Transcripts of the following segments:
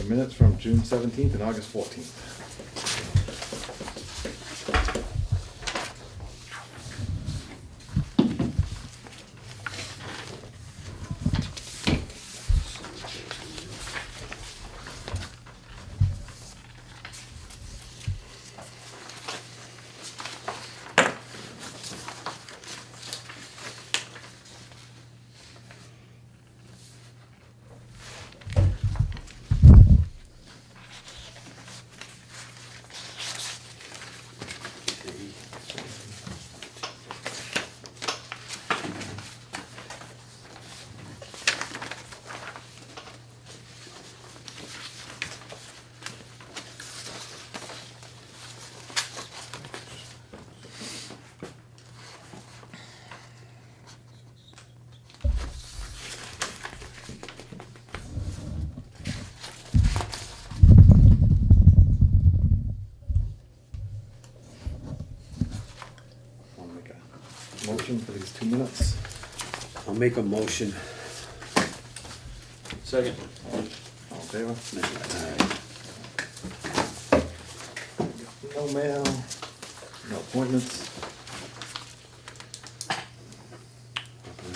minutes from June 17th and August 14th. Motion for these 2 minutes. I'll make a motion. Second. All in favor? No mail, no appointments.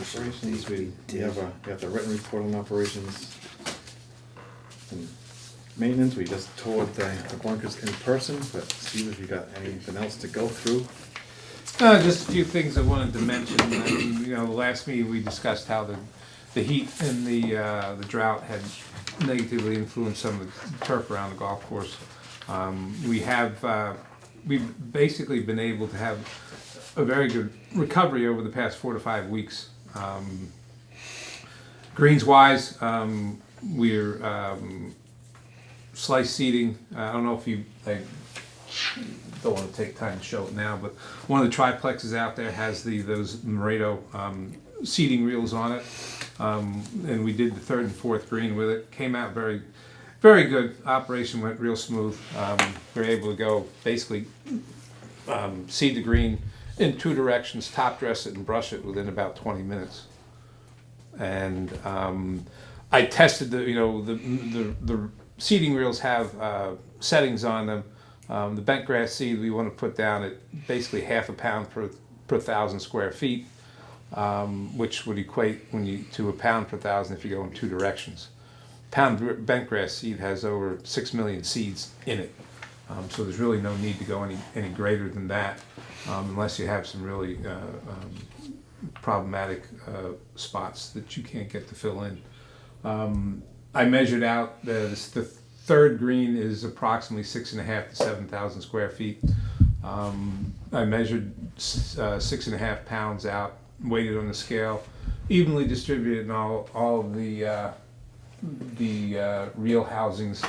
Operations, we have the written report on operations. And maintenance, we just toured the bunkers in person, but Steve, if you got anything else to go through? Just a few things I wanted to mention. I mean, the last meeting we discussed how the heat and the drought had negatively influenced some of the turf around the golf course. We've basically been able to have a very good recovery over the past 4 to 5 weeks. Greens wise, we're slice seeding. I don't know if you don't want to take time to show it now, but one of the triplexes out there has those Moreto seeding reels on it, and we did the 3rd and 4th green with it. Came out very, very good. Operation went real smooth. We were able to go basically seed the green in 2 directions, top dress it and brush it within about 20 minutes. And I tested the seeding reels have settings on them. The bent grass seed we want to put down at basically half a pound per 1,000 square feet, which would equate to a pound per 1,000 if you go in 2 directions. Pound bent grass seed has over 6 million seeds in it, so there's really no need to go any greater than that, unless you have some really problematic spots that you can't get to fill in. I measured out the 3rd green is approximately 6.5 to 7,000 square feet. I measured 6.5 pounds out, weighted on the scale, evenly distributed in all of the reel housings,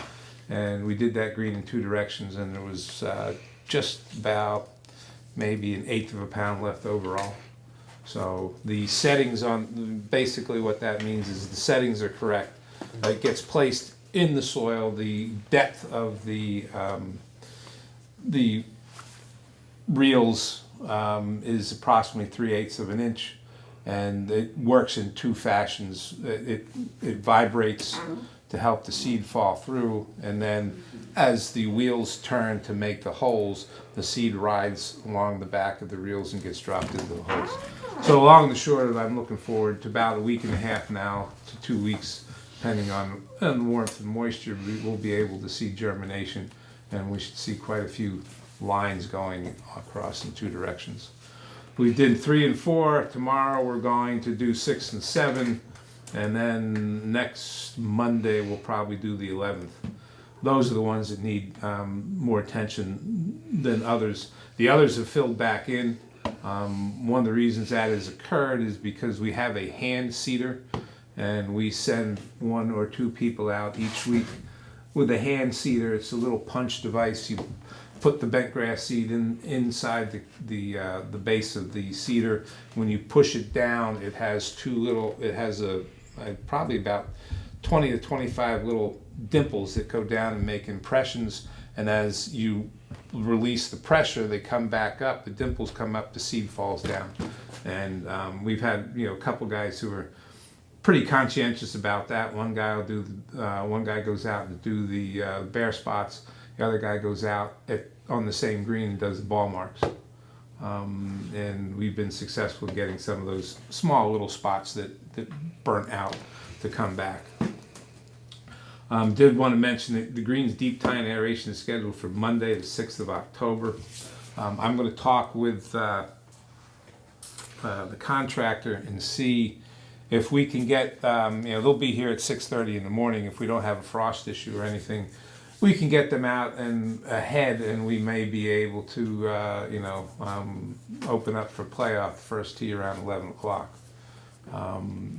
and we did that green in 2 directions, and there was just about maybe 1/8 of a pound left overall. So the settings on, basically what that means is the settings are correct. It gets placed in the soil. The depth of the reels is approximately 3/8 of an inch, and it works in 2 fashions. It vibrates to help the seed fall through, and then as the wheels turn to make the holes, the seed rides along the back of the reels and gets dropped into the holes. So along the short of it, I'm looking forward to about 1.5 weeks now to 2 weeks, depending on warmth and moisture. We'll be able to see germination, and we should see quite a few lines going across in 2 directions. We did 3 and 4. Tomorrow we're going to do 6 and 7, and then next Monday we'll probably do the 11th. Those are the ones that need more attention than others. The others have filled back in. One of the reasons that has occurred is because we have a hand seeder, and we send 1 or 2 people out each week with a hand seeder. It's a little punch device. You put the bent grass seed inside the base of the seeder. When you push it down, it has probably about 20 to 25 little dimples that go down and make impressions, and as you release the pressure, they come back up, the dimples come up, the seed falls down. And we've had a couple guys who are pretty conscientious about that. One guy will do, one guy goes out and do the bare spots. The other guy goes out on the same green and does the ball marks. And we've been successful in getting some of those small little spots that burnt out to come back. Did want to mention that the greens deep tie and aeration is scheduled for Monday, the 6th of October. I'm going to talk with the contractor and see if we can get, they'll be here at 6:30 in the morning. If we don't have a frost issue or anything, we can get them out and ahead, and we may be able to, open up for playoff first tee around 11 o'clock.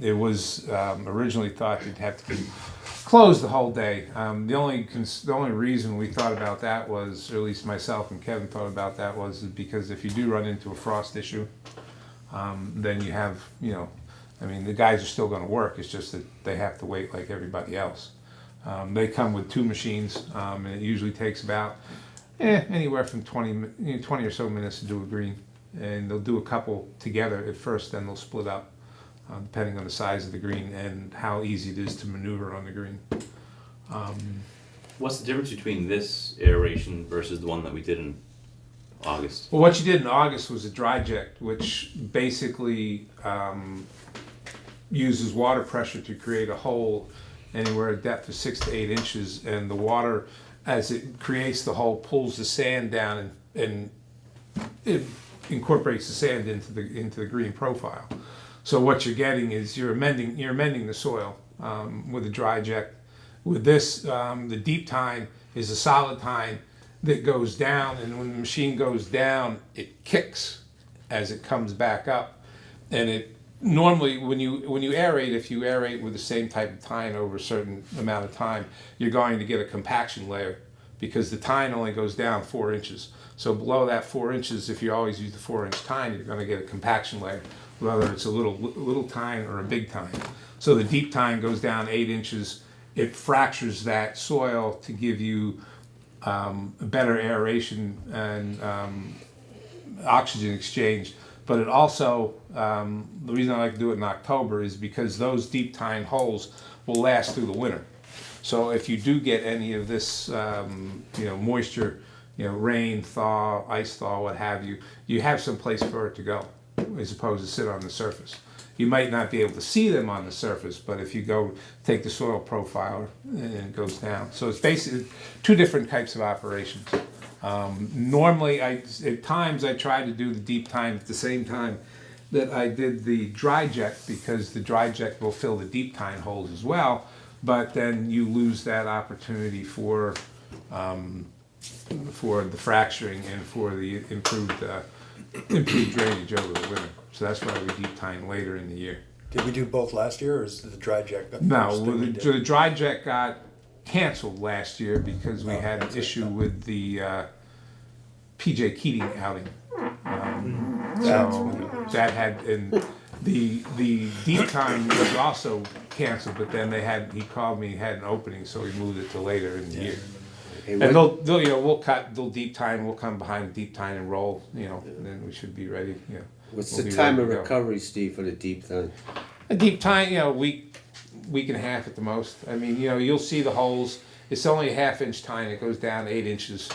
It was originally thought you'd have to be closed the whole day. The only reason we thought about that was, or at least myself and Kevin thought about that, was because if you do run into a frost issue, then you have, the guys are still going to work. It's just that they have to wait like everybody else. They come with 2 machines, and it usually takes about anywhere from 20 or so minutes to do a green. And they'll do a couple together at first, then they'll split up, depending on the size of the green and how easy it is to maneuver on the green. What's the difference between this aeration versus the one that we did in August? Well, what you did in August was a dry jet, which basically uses water pressure to create a hole anywhere a depth of 6 to 8 inches, and the water, as it creates the hole, pulls the sand down and it incorporates the sand into the green profile. So what you're getting is you're amending the soil with a dry jet. With this, the deep tine is a solid tine that goes down, and when the machine goes down, it kicks as it comes back up, and it normally when you aerate, if you aerate with the same type of tine over a certain amount of time, you're going to get a compaction layer because the tine only goes down 4 inches. So below that 4 inches, if you always use the 4-inch tine, you're going to get a compaction layer, whether it's a little tine or a big tine. So the deep tine goes down 8 inches. It fractures that soil to give you better aeration and oxygen exchange. But it also, the reason I like to do it in October is because those deep tine holes will last through the winter. So if you do get any of this, moisture, rain, thaw, ice thaw, what have you, you have some place for it to go, as opposed to sit on the surface. You might not be able to see them on the surface, but if you go take the soil profiler, and it goes down. So it's basically 2 different types of operations. Normally, at times I try to do the deep tine at the same time that I did the dry jet, because the dry jet will fill the deep tine holes as well, but then you lose that opportunity for the fracturing and for the improved drainage over the winter. So that's why we deep tine later in the year. Did we do both last year, or is the dry jet? No, the dry jet got canceled last year because we had an issue with the PJ Keating outing. So that had, and the deep time was also canceled, but then he called me, had an opening, so we moved it to later in the year. And they'll deep tine, we'll come behind the deep tine and roll, and then we should be ready. What's we'll the be time ready of to go. recovery, Steve, for the deep tine? A deep tine, week and a half at the most. I mean, you'll see the holes. It's only a 1/2-inch tine. It goes down 8 inches.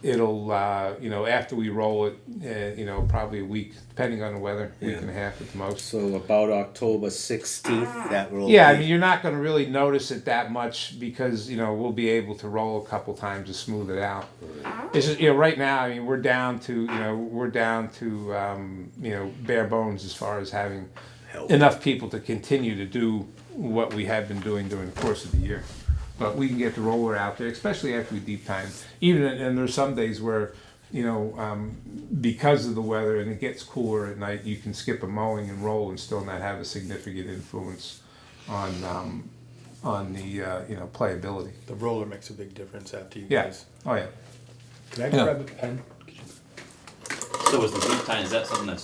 It'll, after we roll it, probably a week, depending on the weather, week and a half at the most. So about October 16th, that will Yeah, be... I mean, you're not going to really notice it that much because, we'll be able to roll a couple times to smooth it out. It's just, right now, I mean, we're down to bare bones as far as having enough people to continue to do what we have been doing during the course of the year. But we can get the roller out there, especially after we deep time. And there's some days where, because of the weather and it gets cooler at night, you can skip a mowing and roll and still not have a significant influence on the playability. The roller makes a big difference after you Yeah. guys. Oh yeah. Can I grab a pen? So is the deep tine, is that something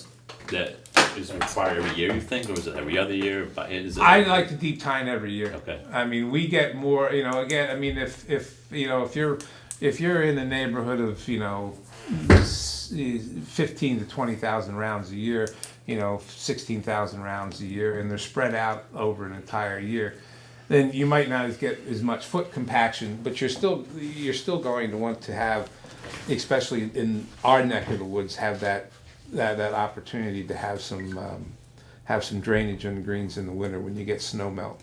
that is required every year, you think, or is it every other year? I like to deep tine every year. Okay. I mean, we get more. Again, I mean, if you're in the neighborhood of 15 to 20,000 rounds a year, 16,000 rounds a year, and they're spread out over an entire year, then you might not get as much foot compaction, but you're still going to want to have, especially in our neck of the woods, have that opportunity to have some drainage on the greens in the winter when you get snow melt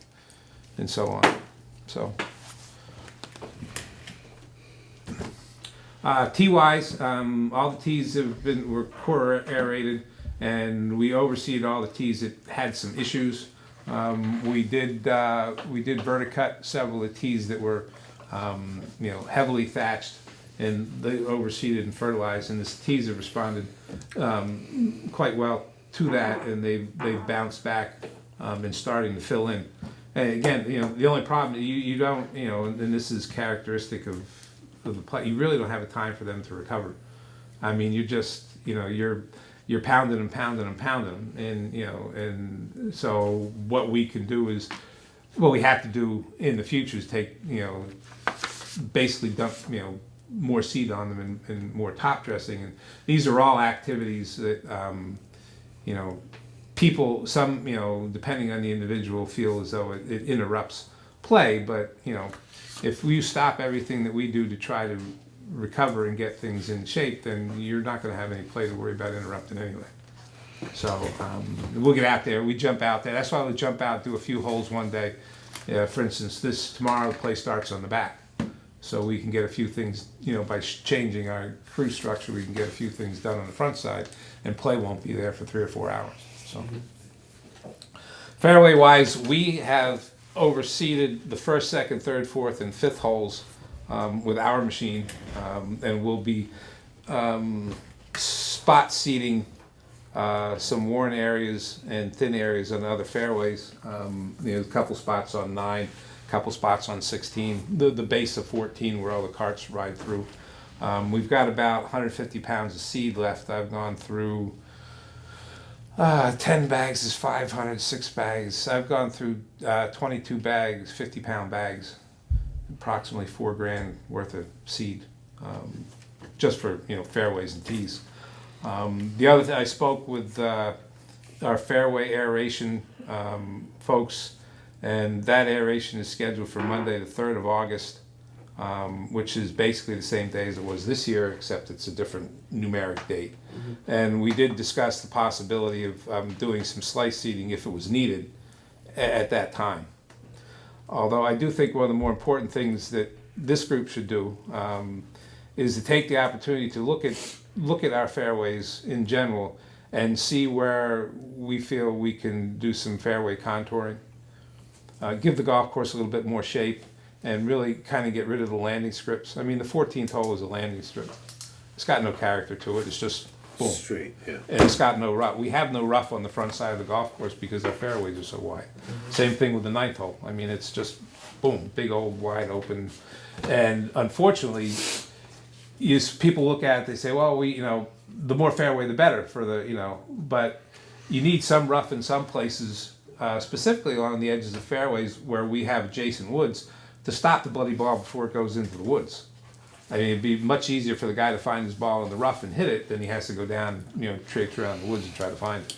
and so on. So tee-wise, all the tees were core aerated, and we overseed all the tees that had some issues. We did verticut several of the tees that were heavily thatched, and they overseeded and fertilized, and the tees have responded quite well to that, and they've bounced back and starting to fill in. And again, the only problem you don't, and this is characteristic of the play, you really don't have a time for them to recover. I mean, you just, you're pounding and pounding and pounding, and so what we can do is, what we have to do in the future is take, basically dump, more seed on them and more top dressing, and these are all activities that, people, some, depending on the individual, feel as though it interrupts play, but, if you stop everything that we do to try to recover and get things in shape, then you're not going to have any play to worry about interrupting anyway. So we'll get out there. We jump out there. That's why we jump out, do a few holes one day. For instance, tomorrow the play starts on the back, so we can get a few things. By changing our crew structure, we can get a few things done on the front side, and play won't be there for 3 or 4 hours. So fairway wise, we have overseeded the first, second, third, fourth, and fifth holes with our machine, and we'll be spot seeding some worn areas and thin areas on other fairways. A couple spots on 9, a couple spots on 16, the base of 14 where all the carts ride through. We've got about 150 pounds of seed left. I've gone through 10 bags is 500, 6 bags. I've gone through 22 bags, 50-pound bags, approximately $4,000 worth of seed, just for fairways and tees. The other thing, I spoke with our fairway aeration folks, and that aeration is scheduled for Monday the 3rd of August, which is basically the same day as it was this year, except it's a different numeric date. Mm-hmm. And we did discuss the possibility of doing some slice seeding if it was needed at that time. Although I do think one of the more important things that this group should do is to take the opportunity to look at our fairways in general and see where we feel we can do some fairway contouring, give the golf course a little bit more shape, and really kind of get rid of the landing strips. I mean, the 14th hole is a landing strip. It's got no character to it. It's just boom. Straight, yeah. And it's got no rough. We have no rough on the front side of the golf course because our fairways are so wide. Mm-hmm. Same thing with the 9th hole. I mean, it's just boom, big old wide open. And unfortunately, people look at it, they say, well, the more fairway, the better for the, but you need some rough in some places, specifically along the edges of fairways where we have adjacent woods, to stop the bloody ball before it goes into the woods. I mean, it'd be much easier for the guy to find his ball in the rough and hit it than he has to go down, traipse around the woods and try to find it.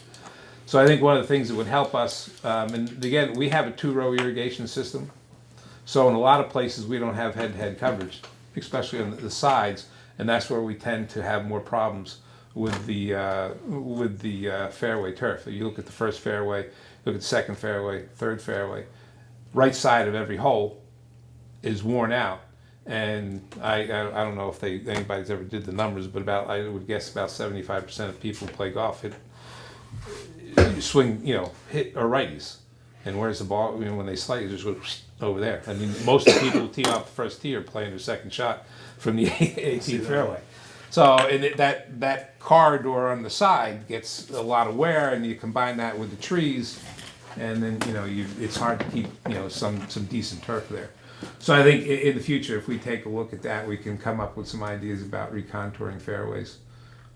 So I think one of the things that would help us, and again, we have a 2-row irrigation system. So in a lot of places we don't have head-to-head coverage, especially on the sides, and that's where we tend to have more problems with the fairway turf. If you look at the first fairway, look at the second fairway, third fairway, right side of every hole is worn out, and I don't know if anybody's ever did the numbers, but I would guess about 75% of people who play golf hit are righties, and where's the ball? When they slice, it just goes over there. I mean, most of the people who tee off the first tee are playing their second shot from the 18th fairway. So and that corridor on the side gets a lot of wear, and you combine that with the trees, and then it's hard to keep some decent turf there. So I think in the future, if we take a look at that, we can come up with some ideas about recontouring fairways,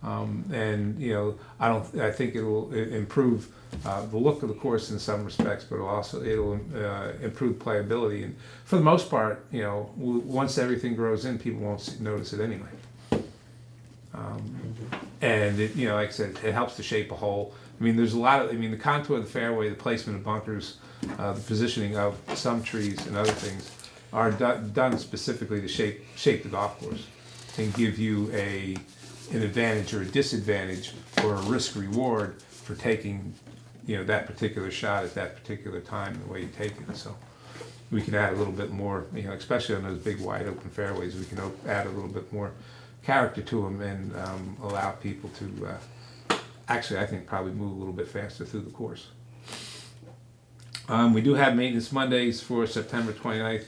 and I think it'll improve the look of the course in some respects, but it'll improve playability. And for the most part, once everything grows in, people won't notice it anyway. And like I said, it helps to shape a hole. I mean, there's a lot of, I mean, the contour of the fairway, the placement of bunkers, the positioning of some trees and other things are done specifically to shape the golf course and give you an advantage or a disadvantage or a risk reward for taking, that particular shot at that particular time, the way you take it. So we can add a little bit more, especially on those big wide open fairways, we can add a little bit more character to them and allow people to actually, I think, probably move a little bit faster through the course. We do have maintenance Mondays for September 29th,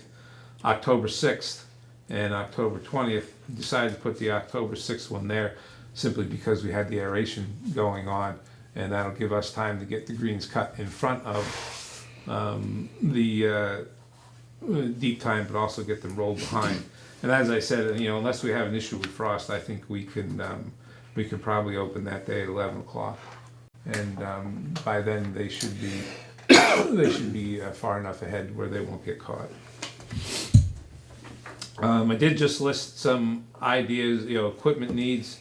October 6th, and October 20th. We decided to put the October 6th one there simply because we had the aeration going on, and that'll give us time to get the greens cut in front of the deep time, but also get them rolled behind. And as I said, unless we have an issue with frost, I think we can probably open that day at 11 o'clock, and by then they should be far enough ahead where they won't get caught. I did just list some ideas, equipment needs.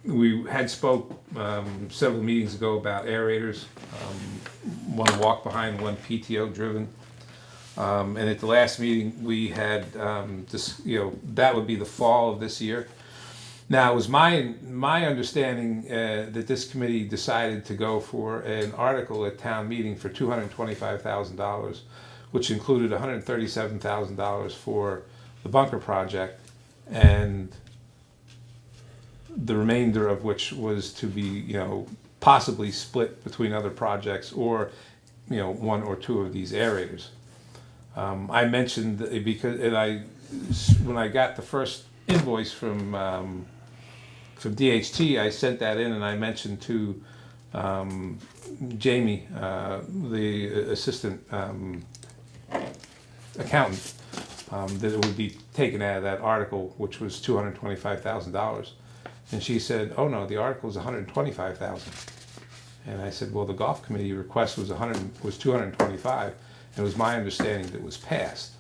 We had spoke several meetings ago about aerators, one walk behind, one PTO driven. And at the last meeting we had that would be the fall of this year. Now, it was my understanding that this committee decided to go for an article at town meeting for $225,000, which included $137,000 for the bunker project, and the remainder of which was to be, possibly split between other projects or, one or two of these aerators. I mentioned when I got the first invoice from DHT, I sent that in and I mentioned to Jamie, the assistant accountant, that it would be taken out of that article, which was $225,000. And she said, "Oh no, the article is $125,000." And I said, "Well, the golf committee request was $225,000, and it was my understanding that it was passed."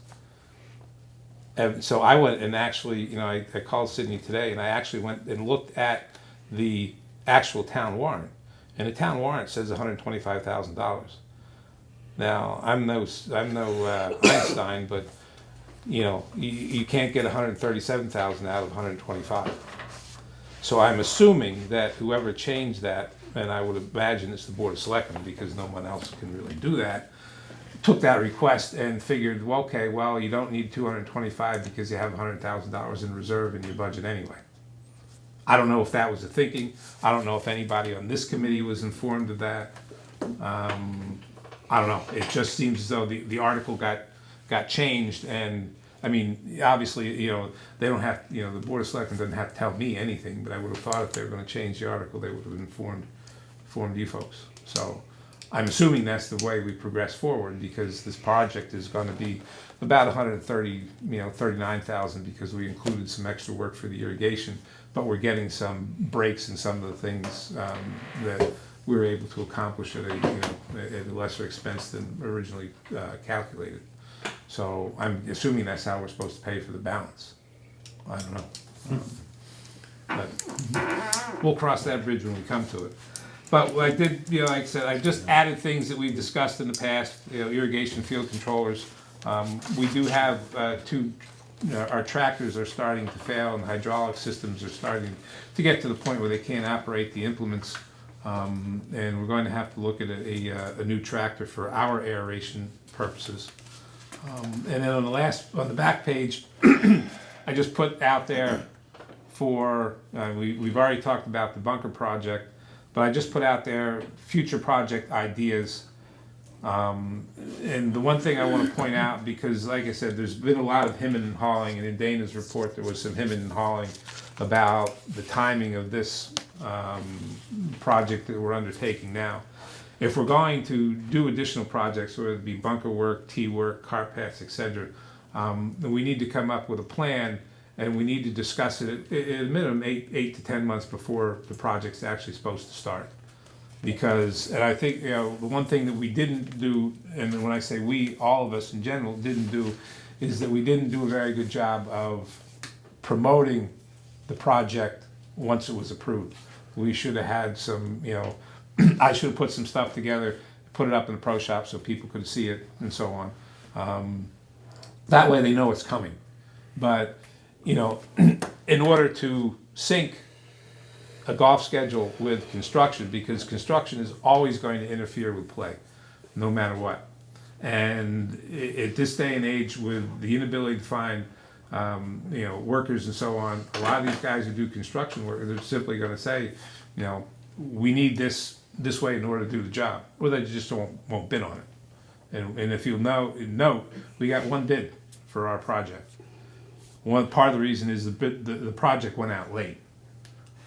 And so I went and actually, I called Sydney today, and I actually went and looked at the actual town warrant, and the town warrant says $125,000. Now, I'm no Einstein, but you can't get $137,000 out of $125,000. So I'm assuming that whoever changed that, and I would imagine it's the Board of Selectmen because no one else can really do that, took that request and figured, well, okay, well, you don't need $225,000 because you have $100,000 in reserve in your budget anyway. I don't know if that was the thinking. I don't know if anybody on this committee was informed of that. I don't know. It just seems as though the article got changed, and I mean, obviously, they don't have, the Board of Selectmen doesn't have to tell me anything, but I would have thought if they were going to change the article, they would have informed you folks. So I'm assuming that's the way we progress forward, because this project is going to be about $39,000 because we included some extra work for the irrigation, but we're getting some breaks in some of the things that we were able to accomplish at a lesser expense than originally calculated. So I'm assuming that's how we're supposed to pay for the balance. I don't know. But we'll cross that bridge when we come to it. But what I did, like I said, I just added things that we've discussed in the past, irrigation field controllers. We do have two, our tractors are starting to fail, and hydraulic systems are starting to get to the point where they can't operate the implements. And we're going to have to look at a new tractor for our aeration purposes. And then on the back page, I just put out there for, we've already talked about the bunker project, but I just put out there future project ideas. And the one thing I want to point out, because like I said, there's been a lot of hemming and hawing, and in Dana's report there was some hemming and hawing about the timing of this project that we're undertaking now. If we're going to do additional projects, whether it be bunker work, tee work, cart paths, etc., then we need to come up with a plan, and we need to discuss it at a minimum 8 to 10 months before the project's actually supposed to start. Because, and I think, the one thing that we didn't do, and when I say we, all of us in general didn't do, is that we didn't do a very good job of promoting the project once it was approved. We should have had some, I should have put some stuff together, put it up in the pro shop so people could see it and so on. That way they know it's coming. But, you know, in order to sync a golf schedule with construction, because construction is always going to interfere with play, no matter what. And at this day and age, with the inability to find, you know, workers and so on, a lot of these guys who do construction work, they're simply going to say, you know, we need this way in order to do the job, or they just won't bid on it. And if you'll note, we got one bid for our project. One part of the reason is the project went out late,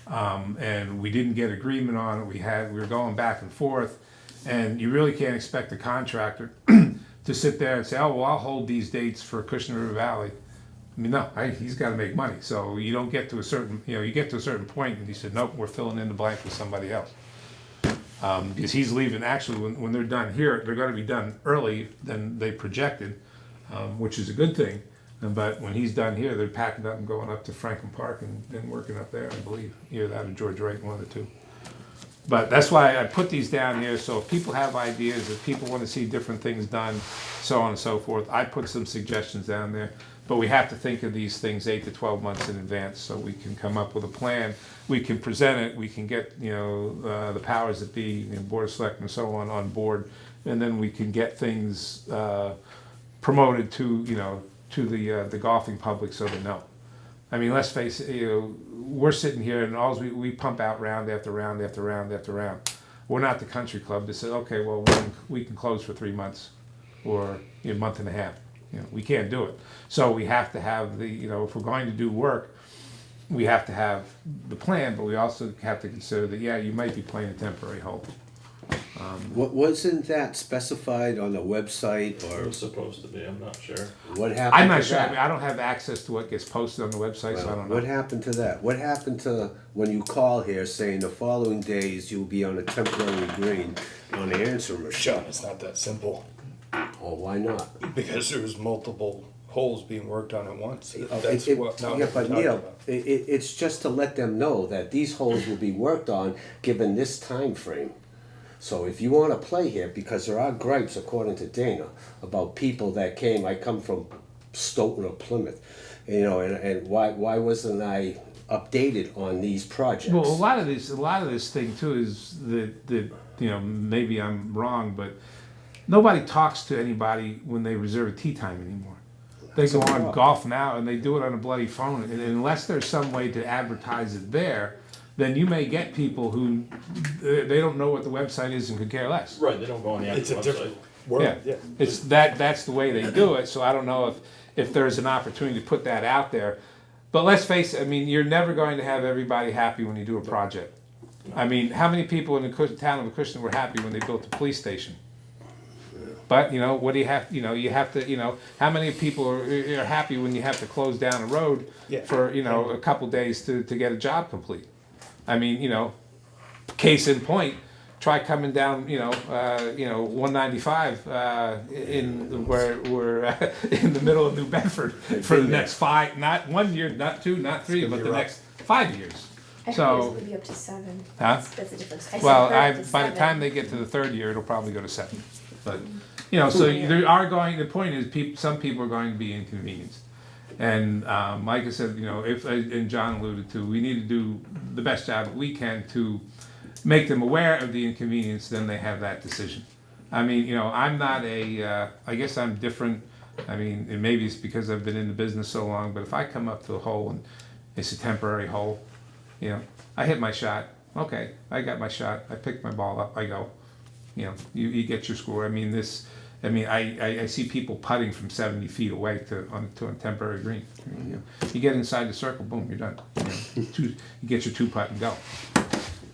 and we didn't get agreement on it. We were going back and forth, and you really can't expect a contractor to sit there and say, "Oh, well, I'll hold these dates for Acushnet River Valley." I mean, no, he's got to make money. So you don't get to a certain, you know, you get to a certain point, and he said, "Nope, we're filling in the blank with somebody else." Because he's leaving. Actually, when they're done here, they're going to be done early than they projected, which is a good thing. But when he's done here, they're packing up and going up to Franklin Park and working up there, I believe. Either that or George Wright, one of the two. But that's why I put these down here, so if people have ideas, if people want to see different things done, so on and so forth, I put some suggestions down there. But we have to think of these things 8 to 12 months in advance, so we can come up with a plan. We can present it, we can get, you know, the powers that be, you know, Board of Selectmen and so on board, and then we can get things promoted to, you know, to the golfing public so they know. I mean, let's face it, you know, we're sitting here and all we pump out round after round after round after round. We're not the country club that says, okay, well, we can close for 3 months or a month and a half. You know, we can't do it. So we have to have the, you know, if we're going to do work, we have to have the plan, but we also have to consider that, yeah, you might be playing a temporary hole. Wasn't that specified on the website, or It's supposed to be, I'm not sure. what happened I'm not to sure. I that? mean, I don't have access to what gets posted on the website, so I don't know. What happened to that? What happened to when you call here saying the following days you'll be on a temporary green on the answer machine? John, it's not that simple, Oh, why not? because there was multiple holes being worked on at once. That's It- what now yeah, we're but talking Neil, about. it's just to let them know that these holes will be worked on given this time frame. So if you want to play here, because there are gripes, according to Dana, about people that came. I come from Stoughton or Plymouth, you know, and why wasn't I updated on these projects? Well, a lot of this thing too is that you know, maybe I'm wrong, but nobody talks to anybody when they reserve a tee time anymore. They go on Golf Now and they do it on a bloody phone, and unless there's some way to advertise it there, then you may get people who they don't know what the website is and could care less. Right, they don't go on the It's actual a website. different world, Yeah, yeah. it's that's the way they do it. So I don't know if there's an opportunity to put that out there. But let's face it. I mean, you're never going to have everybody happy when you do a project. I mean, how many people in the town of Acushnet were happy when they built the police station? But you know, what do you have? You know, you have to. You know, how many people are happy when you have to close down a road Yeah. for a couple days to get a job complete? I mean, you know, case in point, try coming down, 195 in where we're in the middle of New Bedford for the next 5, not 1 year, not 2, not 3, but the next 5 years. I heard So- it was maybe up to 7. Huh? That's the difference. I said Well, heard up to by the 7. time they get to the 3rd year, it'll probably go to 7. But so there are going. The point is, some people are going to be inconvenienced. And like I said, if and John alluded to, we need to do the best job we can to make them aware of the inconvenience. Then they have that decision. I mean, I'm not I guess I'm different. I mean, and maybe it's because I've been in the business so long. But if I come up to a hole and it's a temporary hole, I hit my shot. Okay, I got my shot. I picked my ball up. I go. You get your score. I mean, I see people putting from 70 feet away to a temporary green. You get inside the circle, boom, you're done. You get your 2-putt and go. I would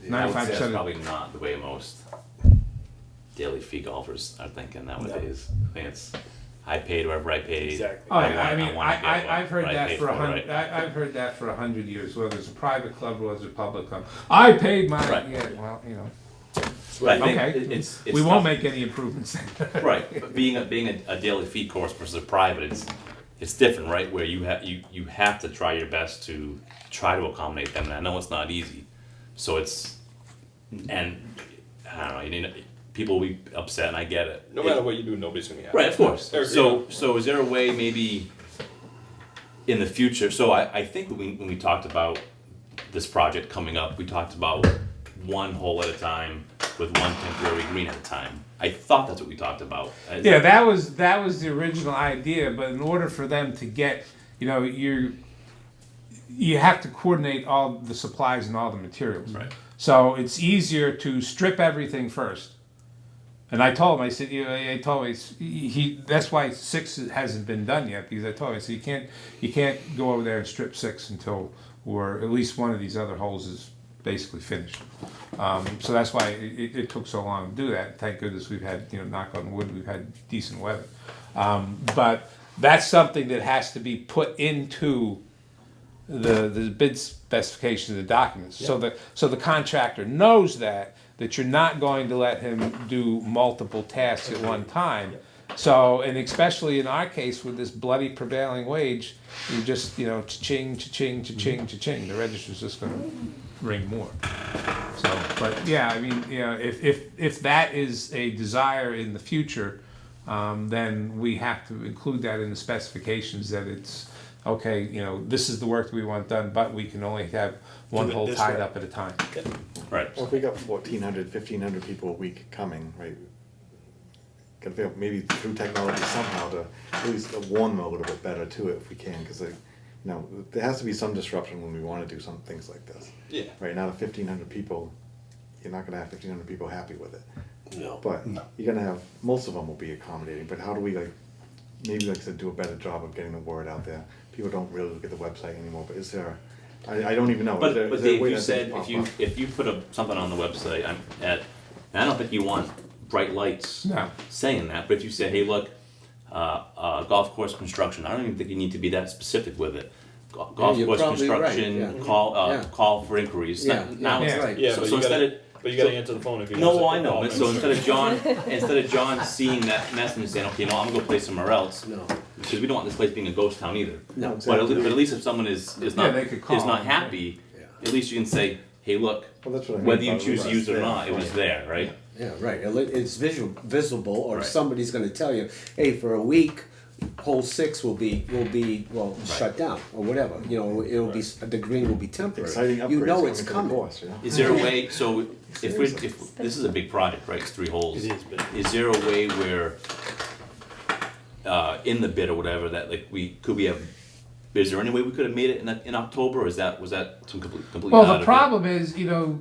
say 95% that's of probably not the way most daily fee golfers are thinking nowadays. I think it's I paid whatever I paid. Exactly. Oh, I mean, wanna get what I've heard I that paid for 100. right? I've heard that for 100 years. Whether it's a private club or whether it's a public club, I paid my. Right. Yeah, well, But I think okay. it's we won't tough. make any improvements. Right, but being a daily fee course versus a private, it's different, right? Where you have to try your best to try to accommodate them, and I know it's not easy. So and I don't know, you know, people will be upset, and I get it. No matter what you do, nobody's gonna be happy. Right, of course. Or, So is there a way maybe in the future? So I think when we talked about this project coming up, we talked about one hole at a time with one temporary green at a time. I thought that's what we talked about. Yeah, that was the original idea, but in order for them to get, you know, you have to coordinate all the supplies and all the materials. Right. So it's easier to strip everything first. And I told him, I said, you know, I told him that's why 6 hasn't been done yet, because I told him, I said, you can't go over there and strip 6 until, or at least one of these other holes is basically finished. So that's why it took so long to do that. Thank goodness we've had, you know, knock on wood, we've had decent weather. But that's something that has to be put into the bid specifications of the documents, so the contractor knows that you're not going to let him do multiple tasks at one time. So, and especially in our case with this bloody prevailing wage, you just, you know, cha-ching, cha-ching, cha-ching, cha-ching, the register's just gonna ring more. So, but yeah, I mean, you know, if that is a desire in the future, then we have to include that in the specifications, that it's, okay, you know, this is the work that we want done, but we can only have one Do it hole this tied way. up at a time. Right. Well, if we got 1,400, 1,500 people a week coming, right? Gotta feel maybe through technology somehow to at least warn them a little bit better to it if we can, because you know, there has to be some disruption when we want to do some things like this. Yeah. Right now, 1,500 people, you're not gonna have 1,500 people happy with it. No. But you're gonna have, most of them will be accommodating, but how do we maybe like I said, do a better job of getting the word out there? People don't really look at the website anymore, but is there, I don't even know. But is there a Dave, way you that said things if pop up? you put something on the website, and I don't think you want bright lights No. saying that, but if you say, hey, look, golf course construction, I don't even think you need to be that specific with it. Golf you're course probably right, construction, yeah. call Yeah. call for inquiries. Yeah, Now, that's Yeah. right. Yeah, So- but, so you gotta, instead of- but you gotta so- answer the phone if you No, answer well, the I know. call. So instead of John seeing that message and saying, okay, no, I'm gonna go play somewhere else, No. because we don't want this place being a ghost town either. No. But at least if someone is not they could call is not and- happy, Yeah. at least you can say, hey, look, Well, that's what I mean whether you by choose to it use it or was not, it there, was right. there, right? Yeah, right. It's visible, or Right. somebody's going to tell you, hey, for a week, hole 6 will be shut down or whatever. You know, it'll be the green will be temporary. Exciting upgrades You know it's coming to the coming. course, you know? Is there a way? So if this is a big project, right? It's 3 holes. It is big. Is there a way where in the bid or whatever that like we have? Is there any way we could have made it in October, or was that completely Well, out the of problem is, you know,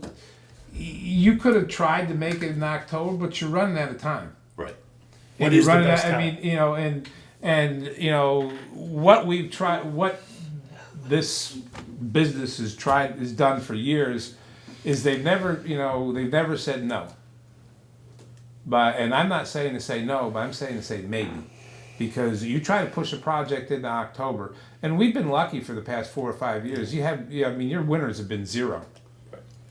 you could have tried to make it in October, but you're running out of time. it? Right. What And you're is the running best out, I time? mean, you know, and you know what we've tried, what this business has done for years, is they've never said no. But and I'm not saying to say no, but I'm saying to say maybe. Because you try to push a project into October, and we've been lucky for the past 4 or 5 years. I mean, your winters have been 0.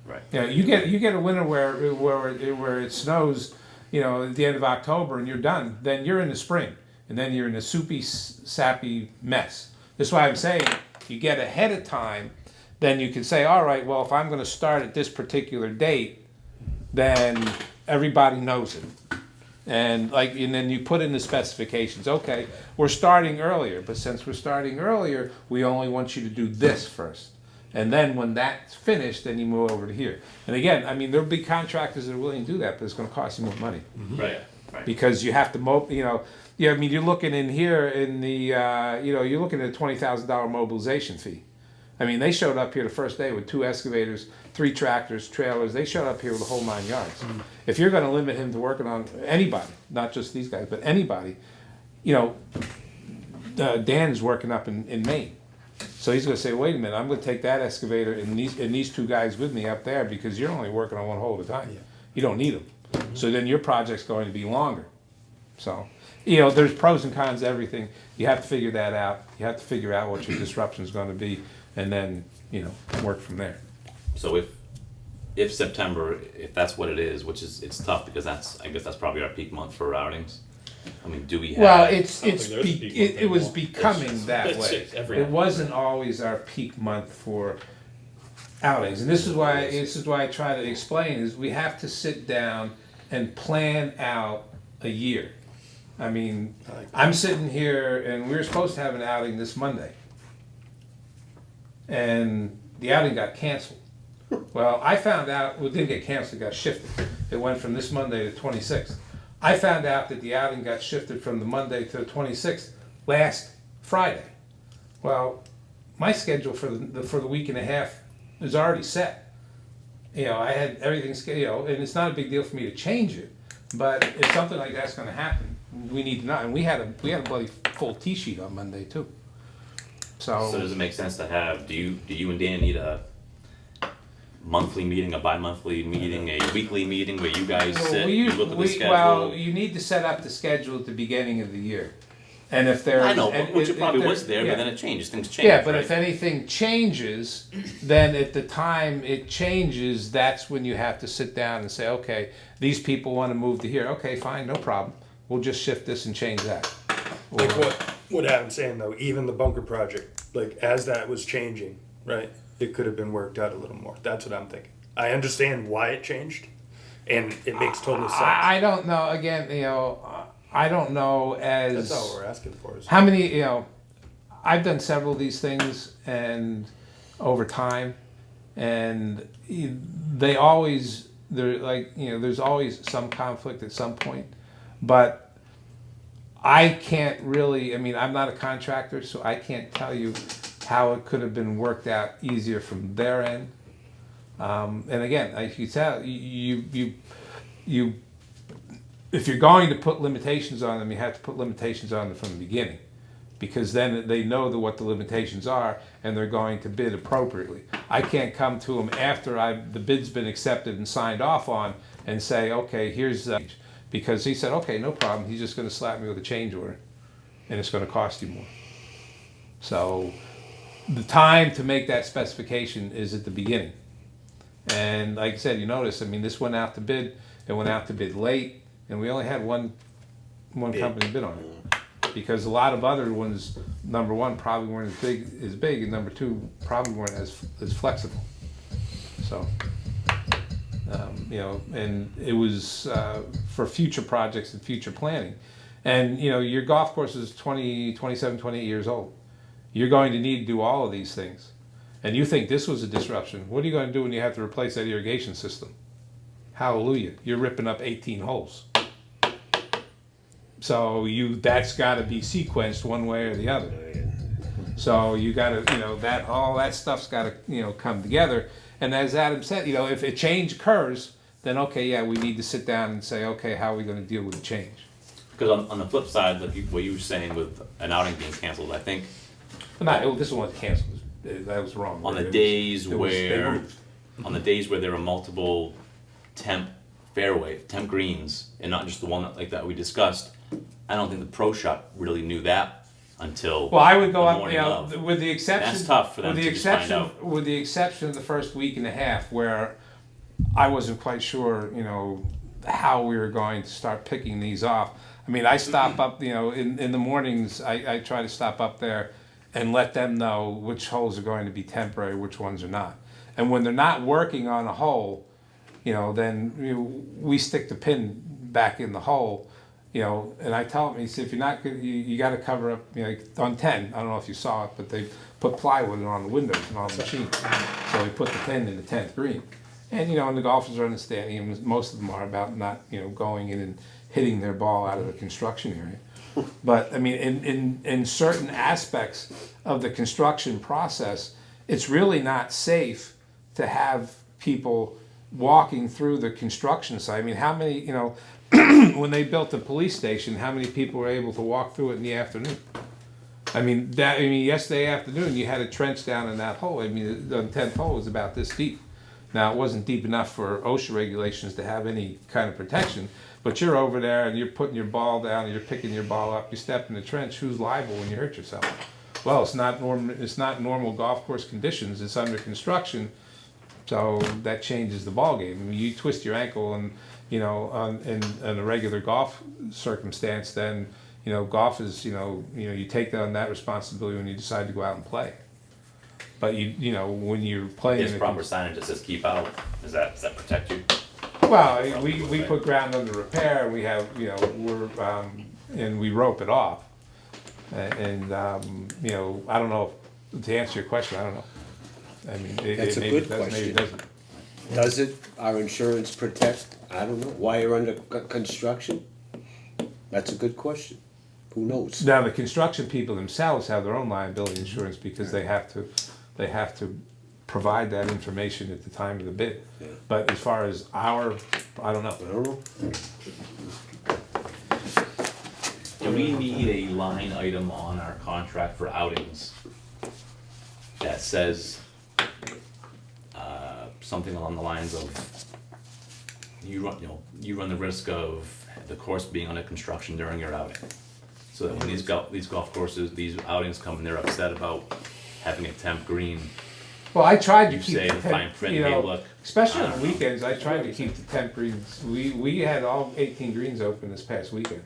Right. Yeah, you get a winter where it snows, you know, at the end of October, and you're done. Then you're in the spring, and then you're in a soupy, sappy mess. That's why I'm saying you get ahead of time. Then you can say, all right, well, if I'm going to start at this particular date, then everybody knows it. And then you put in the specifications. Okay, we're starting earlier, but since we're starting earlier, we only want you to do this first. And then when that's finished, then you move over to here. And again, I mean, there'll be contractors that are willing to do that, but it's going to cost you more money Right. Right. because you have to I mean, you're looking in here in the you're looking at a $20,000 mobilization fee. I mean, they showed up here the first day with 2 excavators, 3 tractors, trailers. They showed up here with the whole 9 yards. If you're going to limit him to working on anybody, not just these guys, but anybody, you know, Dan's working up in Maine. So he's going to say, wait a minute, I'm going to take that excavator and these 2 guys with me up there because you're only working on one hole at a time. Yeah. You don't need them. So then your project's going to be longer. So, you know, there's pros and cons to everything. You have to figure that out. You have to figure out what your disruption is going to be, and then, you know, work from there. So if September, if that's what it is, which is it's tough because I guess that's probably our peak month for outings. I mean, do we have? Well, I don't think there's a peak month it was anymore. becoming It's that it's way. just every- It wasn't always our peak month for outings, and this is why I try to explain is we have to sit down and plan out a year. I mean, I'm sitting here and we were supposed to have an outing this Monday, and the outing got canceled. Well, I found out, well, it didn't get canceled, it got shifted. It went from this Monday to 26th. I found out that the outing got shifted from the Monday to the 26th last Friday. Well, my schedule for the week and a half is already set. You know, I had everything, you know, and it's not a big deal for me to change it. But if something like that's going to happen, we need to know. And we had a bloody full T sheet on Monday too. So does it make sense to have? Do you and Dan need a monthly meeting, a bi-monthly meeting, a weekly meeting where you guys sit, you look at the schedule? Well, you need to set up the schedule at the beginning of the year. And if there, I know, which it probably was there, yeah. but then it changes. Things change. Yeah, but right? if anything changes, then at the time it changes, that's when you have to sit down and say, okay, these people want to move to here. Okay, fine, no problem. We'll just shift this and change that. Like what Adam's saying though, even the bunker project, like as that was changing, right? It could have been worked out a little more. That's what I'm thinking. I understand why it changed, and it makes total sense. I don't know. Again, you know, I don't know That's all we're asking for. Is how many. You know, I've done several of these things, and over time, and they always they're like, you know, there's always some conflict at some point, but I can't really. I mean, I'm not a contractor, so I can't tell you how it could have been worked out easier from their end. And again, like you tell you if you're going to put limitations on them, you have to put limitations on them from the beginning, because then they know what the limitations are and they're going to bid appropriately. I can't come to them after the bid's been accepted and signed off on and say, okay, here's because he said, okay, no problem. He's just going to slap me with a change order, and it's going to cost you more. So the time to make that specification is at the beginning. And like I said, you notice, I mean, this went out to bid. It went out to bid late, and we only had one company bid on it, because a lot of other ones, number one, probably weren't as big, and number two, probably weren't as flexible. So, you know, and it was for future projects and future planning. And you know, your golf course is 27, 28 years old. You're going to need to do all of these things. And you think this was a disruption. What are you going to do when you have to replace that irrigation system? Hallelujah. You're ripping up 18 holes. So that's got to be sequenced one way or the other. So you got to, you know, all that stuff's got to, you know, come together. And as Adam said, you know, if a change occurs, then okay, yeah, we need to sit down and say, okay, how are we going to deal with the change? Because on the flip side, like what you were saying with an outing being canceled, I think This one was canceled. That was wrong. on the days where there were multiple temp greens and not just the one that we discussed, I don't think the pro shop really knew that until I would go the up, morning you know, of. with the exception. That's tough for them to just find out. With the exception of the first week and a half, where I wasn't quite sure, you know, how we were going to start picking these off. I mean, I stop up, you know, in the mornings. I try to stop up there and let them know which holes are going to be temporary, which ones are not. And when they're not working on a hole, you know, then we stick the pin back in the hole, you know, and I tell them, he said, if you're not good, you got to cover up, you know, on 10, I don't know if you saw it, but they put plywood on the windows and all the machines. So we put the pin in the 10th green. And, you know, and the golfers are understanding, and most of them are, about not, you know, going in and hitting their ball out of the construction area. But, I mean, in certain aspects of the construction process, it's really not safe to have people walking through the construction site. I mean, how many, you know, when they built the police station, how many people were able to walk through it in the afternoon? I mean, yesterday afternoon, you had a trench down in that hole. I mean, the 10th hole was about this deep. Now, it wasn't deep enough for OSHA regulations to have any kind of protection, but you're over there and you're putting your ball down and you're picking your ball up, you step in the trench, who's liable when you hurt yourself? Well, it's not normal golf course conditions, it's under construction, so that changes the ball game. I mean, you twist your ankle and, you know, in a regular golf circumstance, then, you know, golf is, you take on that responsibility when you decide to go out and play. But you know, when you're playing, There's proper signage that says keep out. Does that protect you? well, we put ground under repair. We have, you know, and we rope it off. And you know, I don't know to answer your question. I don't know. I mean, That's a maybe good it does, maybe it question. doesn't. Does it, our insurance protect, I don't know, why you're under construction? That's a good question. Who knows? Now, the construction people themselves have their own liability insurance because they have to provide that information at the time of the bid. Yeah. But as far as I don't know. I don't know. Do we need a line item on our contract for outings that says something along the lines of you run the risk of the course being under construction during your outing, so that when these golf courses, these outings come and they're upset about having a temp green, Well, I tried to you keep say the the fine print, you hey, know, look, especially I on don't the know. weekends. I tried to keep the 10 greens. We had all 18 greens open this past weekend.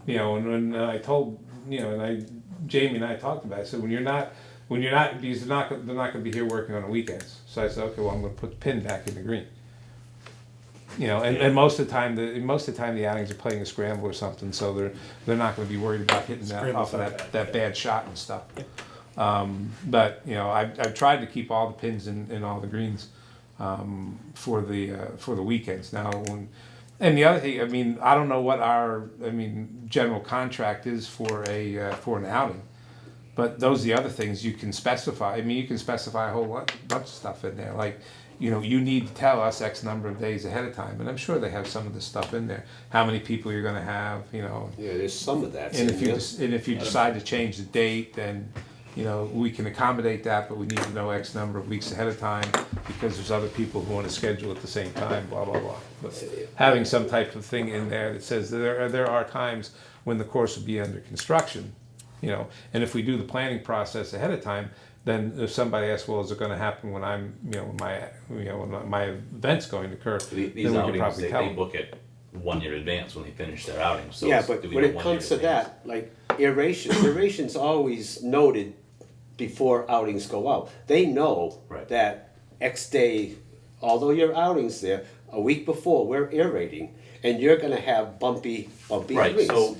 You know, and when I told, you know, and Jamie and I talked about it. I said, when you're not, because they're not going to be here working on the weekends. So I said, okay, well, I'm going to put the pin back in the green. You know, and most of the time, the outings are playing a scramble or something, so they're not going to be worried about hitting that Scramble's off of not that bad shot and stuff. But you know, I've tried to keep all the pins in all the greens for the weekends now. And the other thing, I mean, I don't know what our general contract is for an outing, but those are the other things you can specify. I mean, you can specify a whole bunch of stuff in there, like, you know, you need to tell us X number of days ahead of time, and I'm sure they have some of this stuff in there. How many people you're going to have, you know. Yeah, there's some of that. And if you decide to change the date, then, you know, we can accommodate that, but we need to know X number of weeks ahead of time because there's other people who want to schedule at the same time, blah, blah, blah. But having some type of thing in there that says there are times when the course will be under construction, you know, and if we do the planning process ahead of time, then if somebody asks, well, is it going to happen when I'm, you know, when my event's going to occur, These then we can outings, probably they tell them. book it 1 year in advance when they finish their outing. So Yeah, do but we when know it 1 comes year to in advance? that, like aeration's always noted before outings go out. They know Right. that X day, although your outing's there, a week before, we're aerating, and you're gonna have bumpy Right, greens. so,